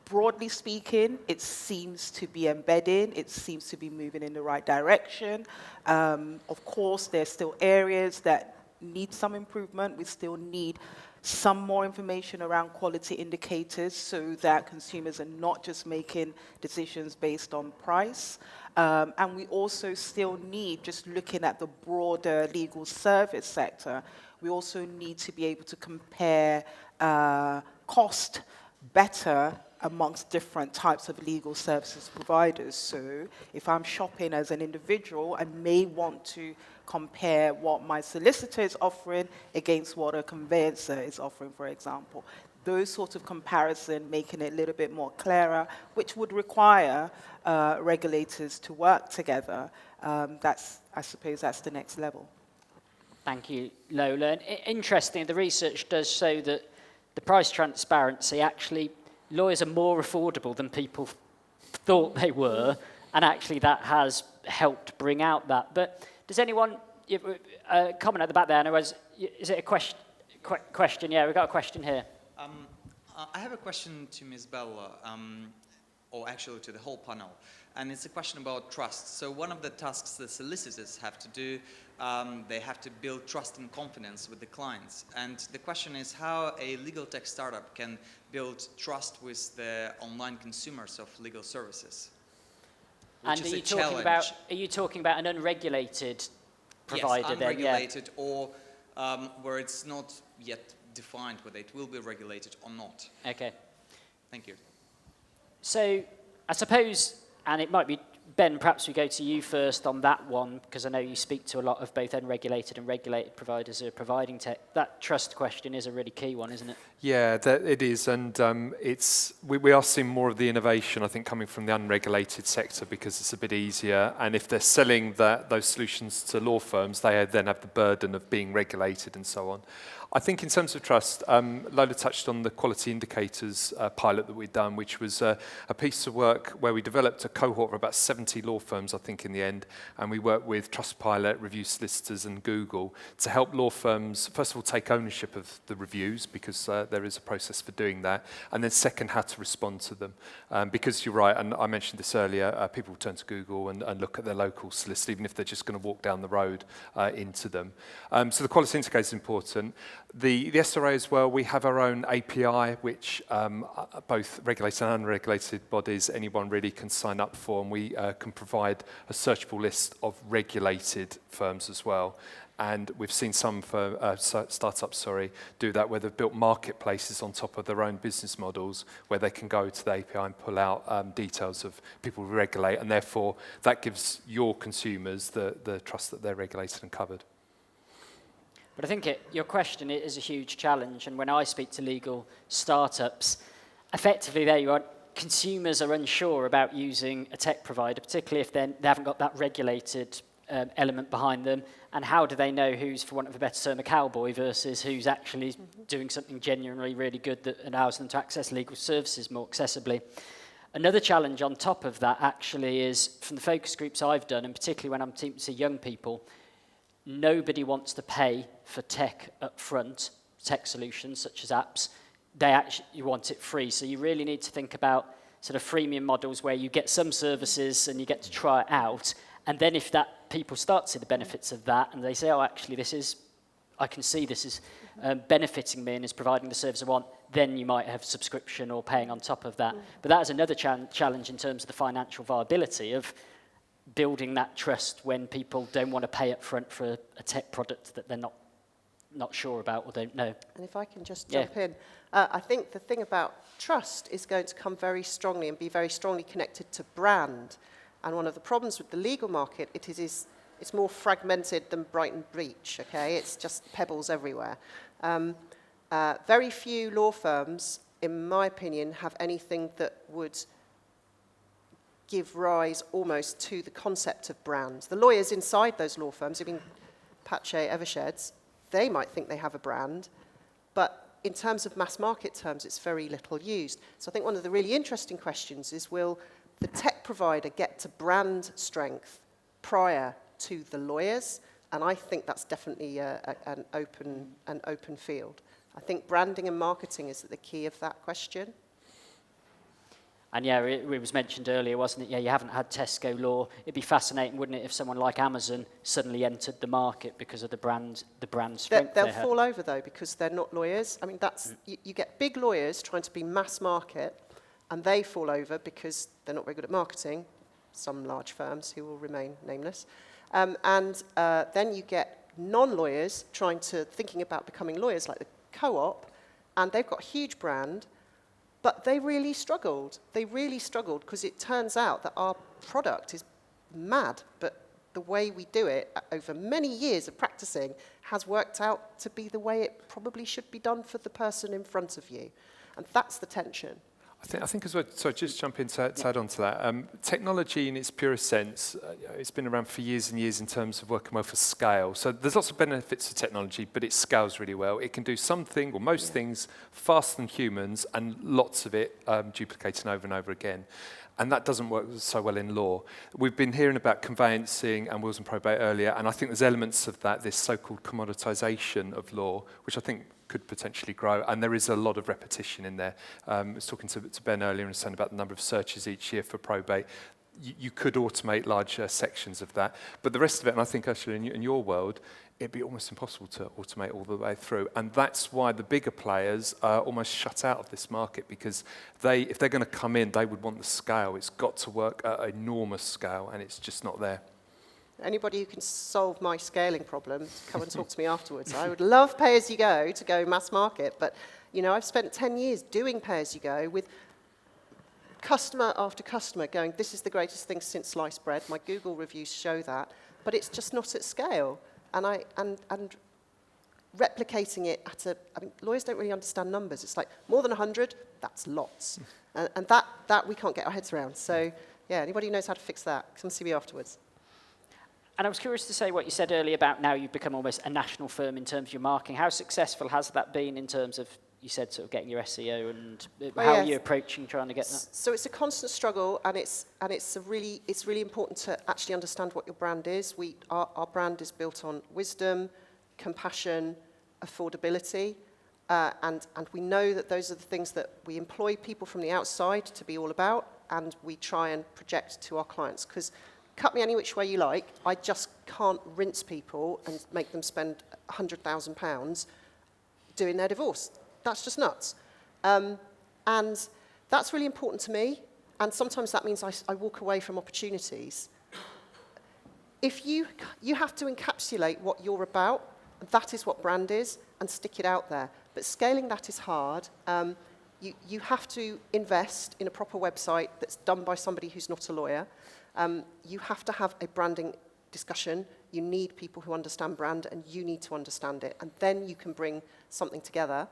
broadly speaking, it seems to be embedding. It seems to be moving in the right direction. Of course, there's still areas that need some improvement. We still need some more information around quality indicators so that consumers are not just making decisions based on price. And we also still need, just looking at the broader legal service sector, we also need to be able to compare cost better amongst different types of legal services providers. So if I'm shopping as an individual, I may want to compare what my solicitor is offering against what a conveyancer is offering, for example. those sorts of comparison, making it a little bit more clearer, which would require regulators to work together. I suppose that's the next level. Thank you, Lola. And interesting, the research does show that the price transparency, actually, lawyers are more affordable than people thought they were, and actually that has helped bring out that. But does anyone, comment at the back there, and is it a question? Yeah, we've got a question here. I have a question to Ms. Bella, or actually to the whole panel, and it's a question about trust. So one of the tasks the solicitors have to do, they have to build trust and confidence with the clients. And the question is how a legal tech startup can build trust with the online consumers of legal services. And are you talking about an unregulated provider? Yes, unregulated, or where it's not yet defined whether it will be regulated or not. Okay. Thank you. So I suppose, and it might be, Ben, perhaps we go to you first on that one, because I know you speak to a lot of both unregulated and regulated providers who are providing tech. That trust question is a really key one, isn't it? Yeah, it is, and we are seeing more of the innovation, I think, coming from the unregulated sector because it's a bit easier, and if they're selling those solutions to law firms, they then have the burden of being regulated and so on. I think in terms of trust, Lola touched on the quality indicators pilot that we'd done, which was a piece of work where we developed a cohort of about 70 law firms, I think, in the end, and we worked with Trustpilot, Review Solicitors, and Google to help law firms, first of all, take ownership of the reviews, because there is a process for doing that, and then second, how to respond to them. Because you're right, and I mentioned this earlier, people turn to Google and look at their local solicitor, even if they're just going to walk down the road into them. So the quality indicator is important. The SRA as well, we have our own API, which both regulated and unregulated bodies, anyone really can sign up for, and we can provide a searchable list of regulated firms as well. And we've seen some startups, do that, where they've built marketplaces on top of their own business models, where they can go to the API and pull out details of people who regulate, and therefore that gives your consumers the trust that they're regulated and covered. But I think your question is a huge challenge, and when I speak to legal startups, effectively there you are, consumers are unsure about using a tech provider, particularly if they haven't got that regulated element behind them, and how do they know who's, for want of a better term, a cowboy versus who's actually doing something genuinely really good that allows them to access legal services more accessibly. Another challenge on top of that actually is, from the focus groups I've done, and particularly when I'm speaking to young people, nobody wants to pay for tech up front, tech solutions such as apps. They actually want it free. So you really need to think about sort of freemium models where you get some services and you get to try it out. And then if that people start to see the benefits of that and they say, oh, actually, I can see this is benefiting me and is providing the service I want, then you might have subscription or paying on top of that. But that is another challenge in terms of the financial viability of building that trust when people don't want to pay up front for a tech product that they're not sure about or don't know. And if I can just jump in, I think the thing about trust is going to come very strongly and be very strongly connected to brand. And one of the problems with the legal market, it's more fragmented than Brighton Beach, okay? It's just pebbles everywhere. Very few law firms, in my opinion, have anything that would give rise almost to the concept of brands. The lawyers inside those law firms, even Pache, Eversheds, they might think they have a brand, but in terms of mass market terms, it's very little used. So I think one of the really interesting questions is, will the tech provider get to brand strength prior to the lawyers? And I think that's definitely an open field. I think branding and marketing is the key of that question. And yeah, it was mentioned earlier, wasn't it? Yeah, you haven't had Tesco law. It'd be fascinating, wouldn't it, if someone like Amazon suddenly entered the market because of the brand strength they'll fall over, though, because they're not lawyers. I mean, you get big lawyers trying to be mass market, and they fall over because they're not very good at marketing, some large firms who will remain nameless. And then you get non-lawyers thinking about becoming lawyers, like the Co-op, and they've got a huge brand, but they really struggled. They really struggled because it turns out that our product is mad, but the way we do it over many years of practicing has worked out to be the way it probably should be done for the person in front of you. And that's the tension. I think as well, sorry, just jump in to add on to that. Technology in its purest sense, it's been around for years and years in terms of working well for scale. So there's lots of benefits to technology, but it scales really well. It can do something, or most things, faster than humans, and lots of it duplicating over and over again. And that doesn't work so well in law. We've been hearing about conveyancing and wills and probate earlier, and I think there's elements of that, this so-called commoditisation of law, which I think could potentially grow, and there is a lot of repetition in there. I was talking to Ben earlier and saying about the number of searches each year for probate. You could automate larger sections of that, but the rest of it, and I think actually in your world, it'd be almost impossible to automate all the way through, and that's why the bigger players are almost shut out of this market, because if they're going to come in, they would want the scale. It's got to work at an enormous scale, and it's just not there. Anybody who can solve my scaling problem, come and talk to me afterwards. I would love pay-as-you-go to go mass market, but I've spent 10 years doing pay-as-you-go with customer after customer going, this is the greatest thing since sliced bread. My Google reviews show that, but it's just not at scale. And replicating it lawyers don't really understand numbers. It's like more than 100, that's lots. And that we can't get our heads around. So yeah, anybody who knows how to fix that, come see me afterwards. And I was curious to say what you said earlier about now you've become almost a national firm in terms of your marketing. How successful has that been in terms of, you said, sort of getting your SEO, and how are you approaching trying to get that? So it's a constant struggle, and it's really important to actually understand what your brand is. Our brand is built on wisdom, compassion, affordability, and we know that those are the things that we employ people from the outside to be all about, and we try and project to our clients, because cut me any which way you like, I just can't rinse people and make them spend £100,000 doing their divorce. That's just nuts. And that's really important to me, and sometimes that means I walk away from opportunities. If you have to encapsulate what you're about, that is what brand is, and stick it out there. But scaling that is hard. You have to invest in a proper website that's done by somebody who's not a lawyer. You have to have a branding discussion. You need people who understand brand, and you need to understand it. And then you can bring something together.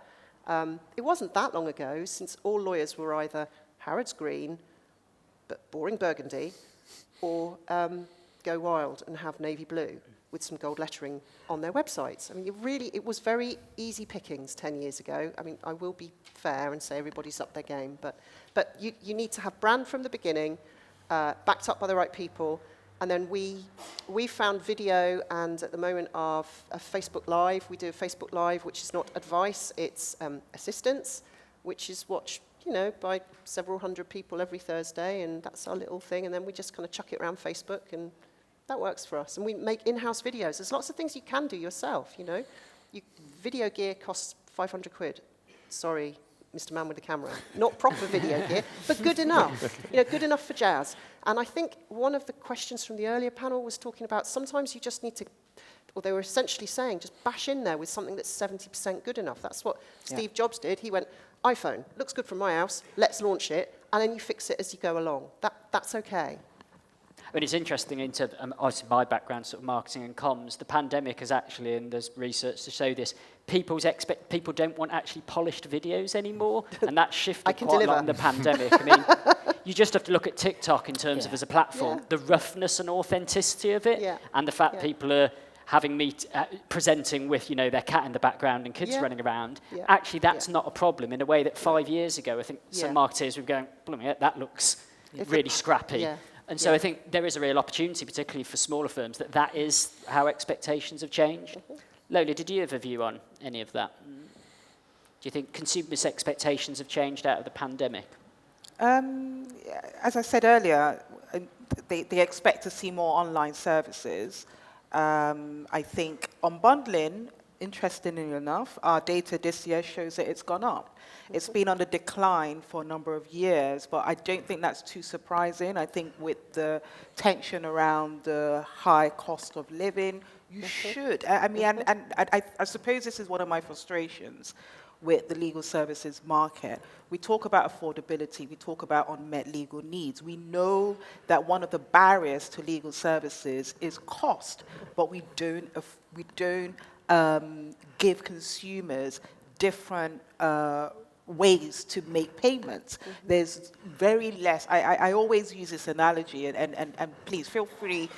It wasn't that long ago since all lawyers were either Harrods Green, but boring burgundy, or go wild and have navy blue with some gold lettering on their websites. I mean, it was very easy pickings 10 years ago. I mean, I will be fair and say everybody's up their game, but you need to have brand from the beginning, backed up by the right people. And then we found video, and at the moment of Facebook Live, we do a Facebook Live, which is not advice, it's assistance, which is watched, by several hundred people every Thursday, and that's our little thing. And then we just kind of chuck it around Facebook, and that works for us. And we make in-house videos. There's lots of things you can do yourself, Video gear costs 500 quid. Sorry, Mr. Man with the camera. Not proper video gear, but good enough. Good enough for jazz. And I think one of the questions from the earlier panel was talking about sometimes you just need to, or they were essentially saying, just bash in there with something that's 70% good enough. That's what Steve Jobs did. He went, iPhone, looks good from my house, let's launch it, and then you fix it as you go along. That's okay. I mean, it's interesting into obviously my background, sort of marketing and comms. The pandemic has actually, and there's research to show this, people don't want actually polished videos anymore, and that shifted quite a lot in the pandemic. I mean, you just have to look at TikTok in terms of as a platform, the roughness and authenticity of it, and the fact people are having me presenting with their cat in the background and kids running around. Actually, that's not a problem in a way that 5 years ago, I think some marketers were going, that looks really scrappy. And so I think there is a real opportunity, particularly for smaller firms, that is how expectations have changed. Lola, did you have a view on any of that? Do you think consumers' expectations have changed out of the pandemic? As I said earlier, they expect to see more online services. I think on bundling, interestingly enough, our data this year shows that it's gone up. It's been on the decline for a number of years, but I don't think that's too surprising. I think with the tension around the high cost of living, you should. I mean, and I suppose this is one of my frustrations with the legal services market. We talk about affordability, we talk about unmet legal needs. We know that one of the barriers to legal services is cost, but we don't give consumers different ways to make payments. There's very less. I always use this analogy, and please feel free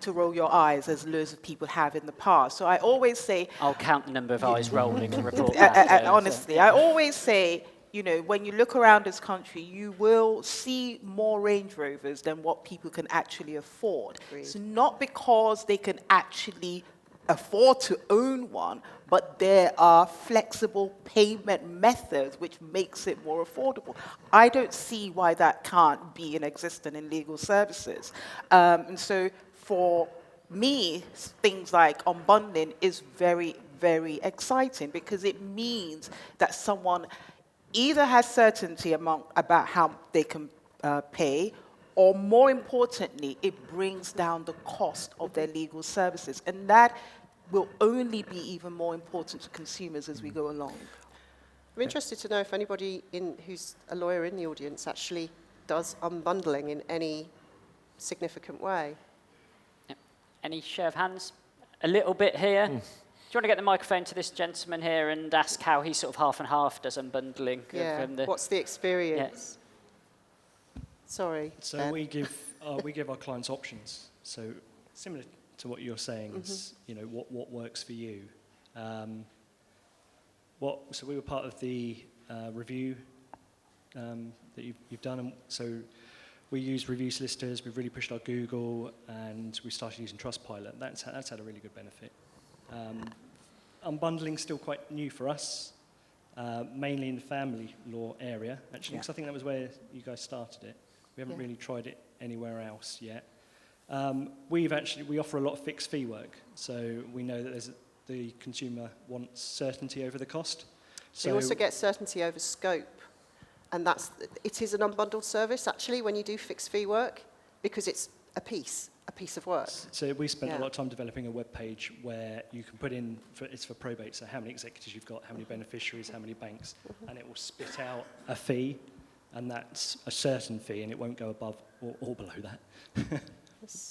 to roll your eyes, as loads of people have in the past. So I always say, I'll count the number of eyes rolling and report back. honestly, I always say, you know, when you look around this country, you will see more Range Rovers than what people can actually afford. Agreed. It's not because they can actually afford to own one, but there are flexible payment methods which makes it more affordable. I don't see why that can't be in existence in legal services. And so for me, things like unbundling is very, very exciting, because it means that someone either has certainty about how they can pay, or more importantly, it brings down the cost of their legal services. And that will only be even more important to consumers as we go along. I'm interested to know if anybody who's a lawyer in the audience actually does unbundling in any significant way. Yep. Any show of hands? A little bit here. Do you want to get the microphone to this gentleman here and ask how he sort of half and half does unbundling? Yeah. What's the experience? Yeah. Sorry. So Ben. we give our clients options. So similar to what you're saying, is, you know, what works for you. So we were part of the review that you've done, and so we use review solicitors. We've really pushed our Google, and we started using Trustpilot. That's had a really good benefit. Unbundling's still quite new for us, mainly in the family law area, actually, because I think that was where you guys started it. We haven't really tried it anywhere else yet. We offer a lot of fixed fee work, so we know that the consumer wants certainty over the cost. So you also get certainty over scope, and it is an unbundled service actually when you do fixed fee work, because it's a piece of work. So we spent a lot of time developing a web page where you can put in, it's for probate, so how many executors you've got, how many beneficiaries, how many banks, and it will spit out a fee, and that's a certain fee, and it won't go above or below that.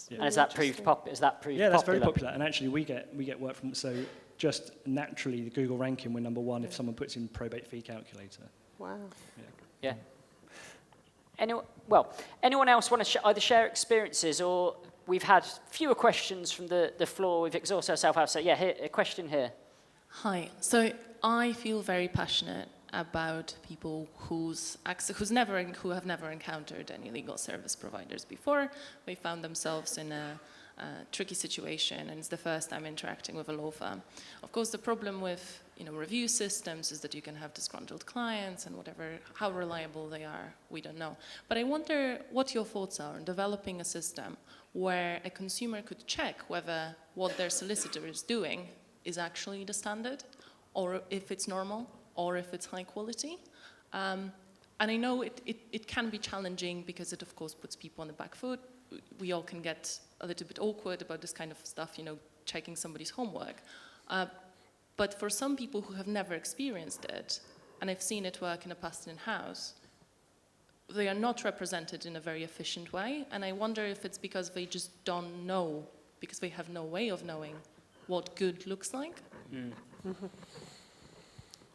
Yeah. And is that proved popular? Yeah, that's very popular. And actually, we get work from, so just naturally, the Google ranking, we're number one if someone puts in probate fee calculator. Wow. Yeah. Anyone else want to either share experiences, or we've had fewer questions from the floor. We've exhausted ourselves out. So yeah, a question here. Hi. So I feel very passionate about people who have never encountered any legal service providers before. They found themselves in a tricky situation, and it's the first time interacting with a law firm. Of course, the problem with review systems is that you can have disgruntled clients, and how reliable they are, we don't know. But I wonder what your thoughts are on developing a system where a consumer could check whether what their solicitor is doing is actually the standard, or if it's normal, or if it's high quality. And I know it can be challenging because it, of course, puts people on the back foot. We all can get a little bit awkward about this kind of stuff, checking somebody's homework. But for some people who have never experienced it, and I've seen it work in the past in-house, they are not represented in a very efficient way. And I wonder if it's because they just don't know, because they have no way of knowing what good looks like.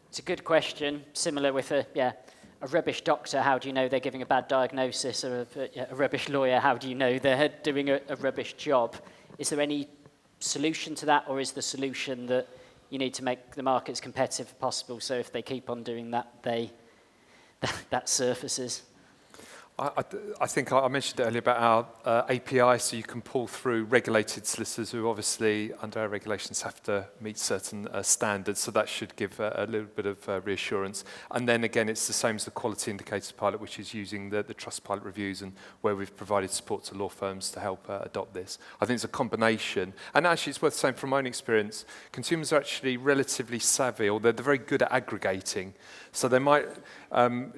It's a good question. Similar with a rubbish doctor, how do you know they're giving a bad diagnosis? Or a rubbish lawyer, how do you know they're doing a rubbish job? Is there any solution to that, or is the solution that you need to make the market as competitive as possible, so if they keep on doing that, that surfaces? I think I mentioned earlier about our API, so you can pull through regulated solicitors who obviously, under our regulations, have to meet certain standards, so that should give a little bit of reassurance. And then again, it's the same as the quality indicators pilot, which is using the Trustpilot reviews, and where we've provided support to law firms to help adopt this. I think it's a combination. And actually, it's worth saying from my own experience, consumers are actually relatively savvy, or they're very good at aggregating. So they might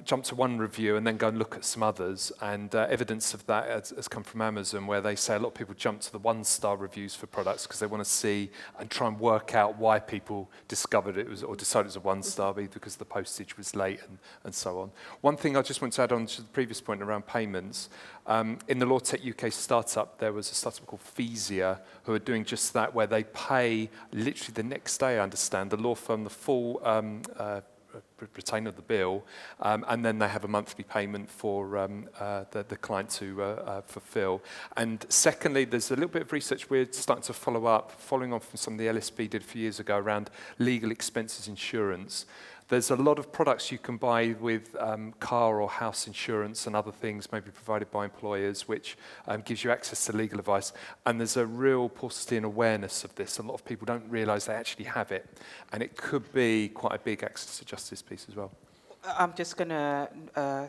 jump to one review and then go and look at some others, and evidence of that has come from Amazon, where they say a lot of people jump to the one-star reviews for products because they want to see and try and work out why people discovered it was, or decided it was a one-star, because the postage was late and so on. One thing I just want to add on to the previous point around payments, in the LawTech UK startup, there was a startup called Feesia who are doing just that, where they pay literally the next day, I understand, the law firm the full retainer of the bill, and then they have a monthly payment for the client to fulfill. And secondly, there's a little bit of research we're starting to follow up, following on from some of the LSB did a few years ago around legal expenses insurance. There's a lot of products you can buy with car or house insurance and other things maybe provided by employers, which gives you access to legal advice. And there's a real paucity and awareness of this. A lot of people don't realise they actually have it. And it could be quite a big access to justice piece as well. I'm just going to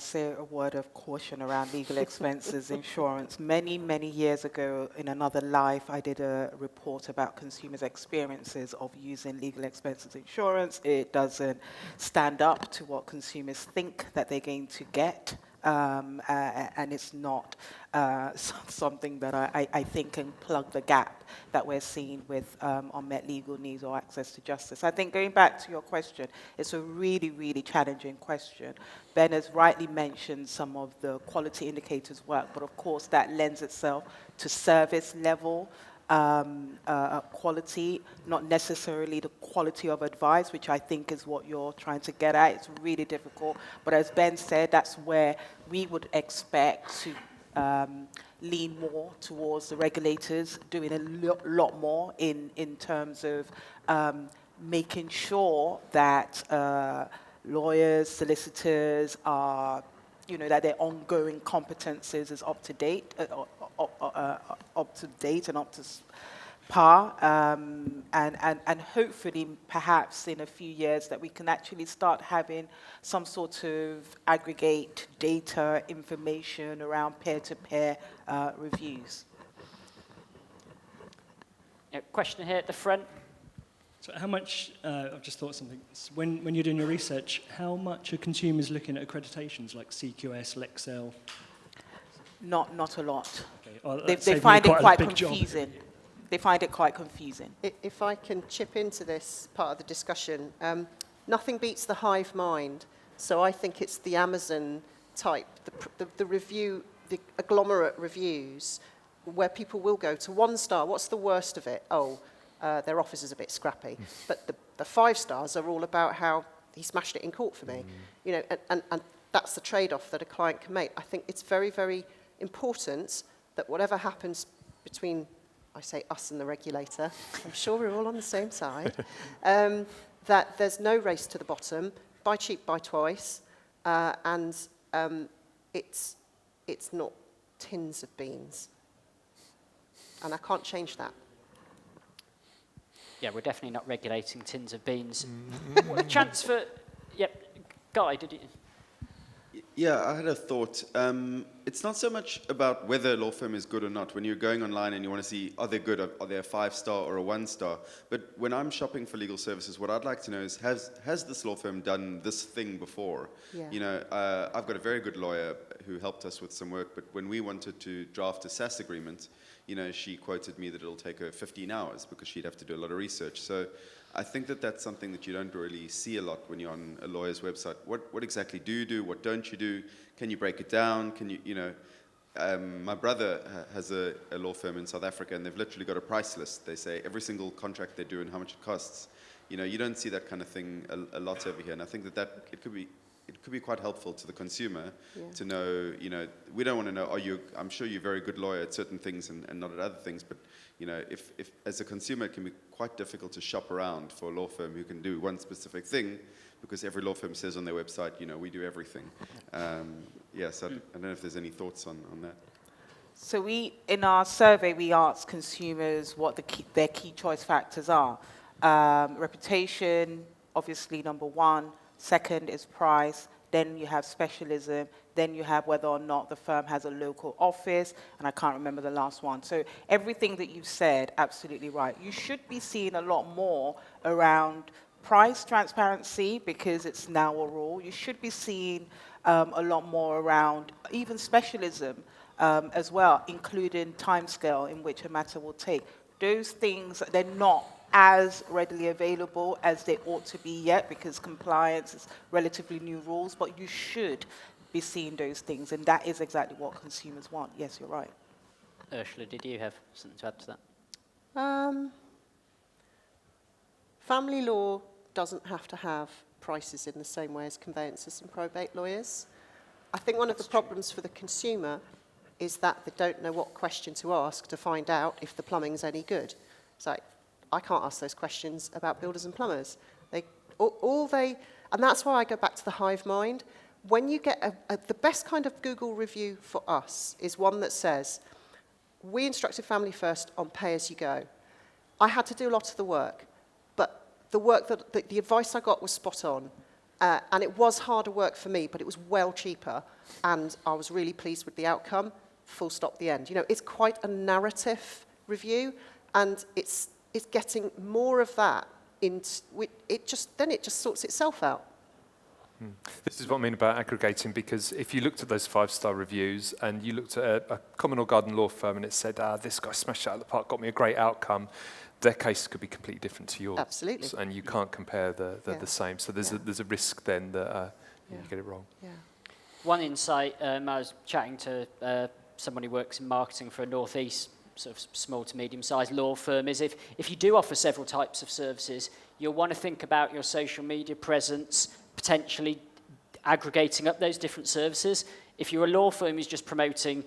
say a word of caution around legal expenses insurance. Many, many years ago, in another life, I did a report about consumers' experiences of using legal expenses insurance. It doesn't stand up to what consumers think that they're going to get. And it's not something that I think can plug the gap that we're seeing with unmet legal needs or access to justice. I think going back to your question, it's a really, really challenging question. Ben has rightly mentioned some of the quality indicators work, but of course that lends itself to service level quality, not necessarily the quality of advice, which I think is what you're trying to get at. It's really difficult. But as Ben said, that's where we would expect to lean more towards the regulators doing a lot more in terms of making sure that lawyers, solicitors are, that their ongoing competences is up to date and up to par, and hopefully, perhaps in a few years, that we can actually start having some sort of aggregate data information around peer-to-peer reviews. Question here at the front. So how much, I've just thought something, when you're doing your research, how much are consumers looking at accreditations like CQS, Lexel? Not a lot. Okay. Well, They find it quite job. confusing. They find it quite confusing. If I can chip into this part of the discussion, nothing beats the hive mind. So I think it's the Amazon type, the review, the agglomerate reviews, where people will go to 1 star. What's the worst of it? Oh, their office is a bit scrappy. But the 5 stars are all about how he smashed it in court for me. And that's the trade-off that a client can make. I think it's very, very important that whatever happens between, I say us and the regulator, I'm sure we're all on the same side, that there's no race to the bottom, buy cheap, buy twice, and it's not tins of beans. And I can't change that. Yeah, we're definitely not regulating tins of beans. Chance for, Guy, did you? Yeah, I had a thought. It's not so much about whether a law firm is good or not. When you're going online and you want to see, are they good, are they a 5-star or a 1-star? But when I'm shopping for legal services, what I'd like to know is, has this law firm done this thing before? Yeah. I've got a very good lawyer who helped us with some work, but when we wanted to draft a SaaS agreement, she quoted me that it'll take her 15 hours because she'd have to do a lot of research. So I think that that's something that you don't really see a lot when you're on a lawyer's website. What exactly do you do? What don't you do? Can you break it down? Can you, my brother has a law firm in South Africa, and they've literally got a price list. They say every single contract they do and how much it costs. You don't see that kind of thing a lot over here, and I think that it could be quite helpful to the consumer to know, we don't want to know, I'm sure you're a very good lawyer at certain things and not at other things, but, if as a consumer, it can be quite difficult to shop around for a law firm who can do one specific thing, because every law firm says on their website, we do everything. So I don't know if there's any thoughts on that. So in our survey, we asked consumers what their key choice factors are. Reputation, obviously number 1. Second is price. Then you have specialism. Then you have whether or not the firm has a local office. And I can't remember the last one. So everything that you've said, absolutely right. You should be seeing a lot more around price transparency, because it's now a rule. You should be seeing a lot more around even specialism as well, including timescale in which a matter will take. Those things, they're not as readily available as they ought to be yet, because compliance is relatively new rules, but you should be seeing those things, and that is exactly what consumers want. Yes, you're right. Ursula, did you have something to add to that? Family law doesn't have to have prices in the same way as conveyancers and probate lawyers. I think one of the problems for the consumer is that they don't know what question to ask to find out if the plumbing's any good. It's like, I can't ask those questions about builders and plumbers. And that's why I go back to the hive mind. When you get the best kind of Google review for us is one that says, we instructed Family First on pay-as-you-go. I had to do a lot of the work, but the advice I got was spot on. And it was harder work for me, but it was well cheaper, and I was really pleased with the outcome. Full stop, the end. You know, it's quite a narrative review, and it's getting more of that. It just sorts itself out. This is what I mean about aggregating, because if you looked at those 5-star reviews and you looked at a common or garden law firm and it said, this guy smashed it out of the park, got me a great outcome, their case could be completely different to yours. Absolutely. And you can't compare the same. So there's a risk then that you get it wrong. Yeah. One insight, I was chatting to someone who works in marketing for a Northeast sort of small to medium-sized law firm, is if you do offer several types of services, you'll want to think about your social media presence, potentially aggregating up those different services. If you're a law firm who's just promoting,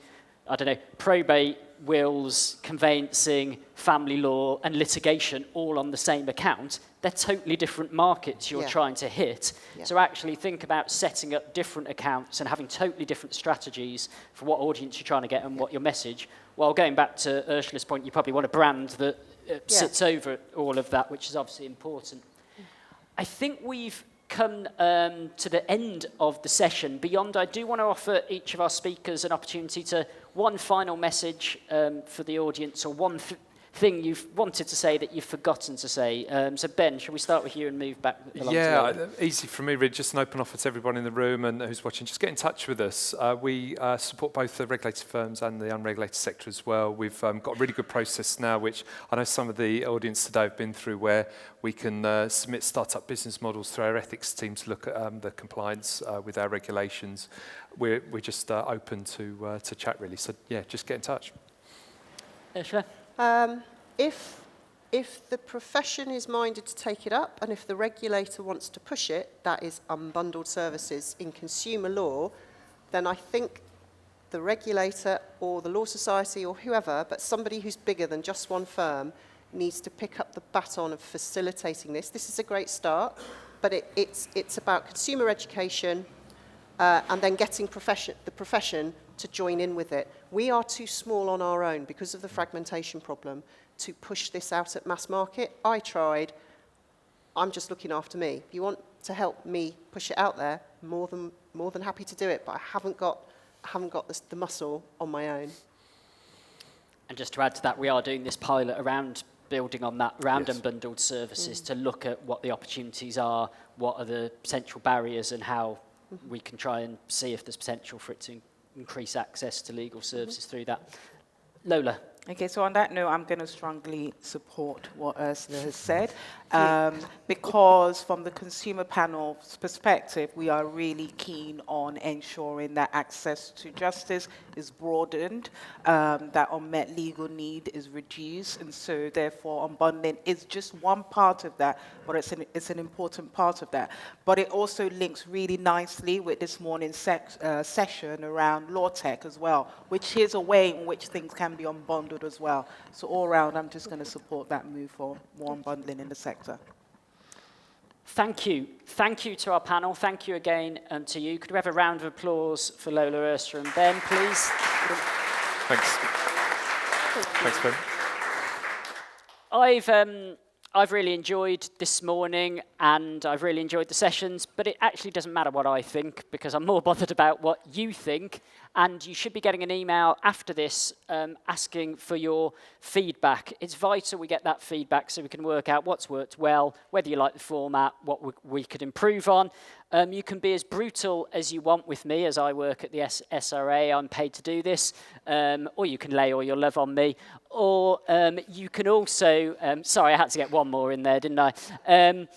I don't know, probate, wills, conveyancing, family law, and litigation all on the same account, they're totally different markets you're trying to hit. Yeah. So actually think about setting up different accounts and having totally different strategies for what audience you're trying to get and what your message. Well, going back to Ursula's point, you probably want a brand that sits over all of that, which is obviously important. I think we've come to the end of the session. Beyond, I do want to offer each of our speakers an opportunity to one final message for the audience, or one thing you've wanted to say that you've forgotten to say. So Ben, shall we start with you and move back along to you? Easy for me, really. Just an open offer to everyone in the room and who's watching. Just get in touch with us. We support both the regulated firms and the unregulated sector as well. We've got a really good process now, which I know some of the audience today have been through, where we can submit startup business models through our ethics team to look at the compliance with our regulations. We're just open to chat, really. So, yeah, just get in touch. Ursula? If the profession is minded to take it up, and if the regulator wants to push it, that is unbundled services in consumer law, then I think the regulator or the Law Society or whoever, but somebody who's bigger than just one firm, needs to pick up the baton of facilitating this. This is a great start, but it's about consumer education and then getting the profession to join in with it. We are too small on our own because of the fragmentation problem to push this out at mass market. I tried. I'm just looking after me. If you want to help me push it out there, more than happy to do it, but I haven't got the muscle on my own. And just to add to that, we are doing this pilot around building on that, around unbundled services, to look at what the opportunities are, what are the potential barriers, and how we can try and see if there's potential for it to increase access to legal services through that. Lola. Okay, so on that note, I'm going to strongly support what Ursula has said, because from the consumer panel's perspective, we are really keen on ensuring that access to justice is broadened, that unmet legal need is reduced, and so therefore unbundling is just one part of that, but it's an important part of that. But it also links really nicely with this morning's session around law tech as well, which is a way in which things can be unbundled as well. So all around, I'm just going to support that move for more unbundling in the sector. Thank you. Thank you to our panel. Thank you again to you. Could we have a round of applause for Lola, Ursula and Ben, please? Thanks. Thanks, Ben. I've really enjoyed this morning, and I've really enjoyed the sessions, but it actually doesn't matter what I think, because I'm more bothered about what you think, and you should be getting an email after this asking for your feedback. It's vital we get that feedback so we can work out what's worked well, whether you like the format, what we could improve on. You can be as brutal as you want with me, as I work at the SRA, I'm paid to do this, or you can lay all your love on me, or you can also, sorry, I had to get one more in there, didn't I?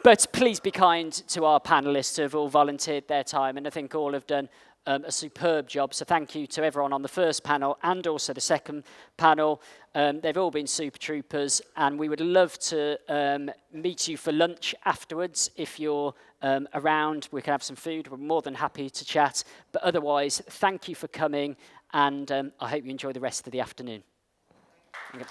But please be kind to our panellists who have all volunteered their time, and I think all have done a superb job. So thank you to everyone on the first panel and also the second panel. They've all been super troopers, and we would love to meet you for lunch afterwards. If you're around, we can have some food. We're more than happy to chat. But otherwise, thank you for coming, and I hope you enjoy the rest of the afternoon. Okay.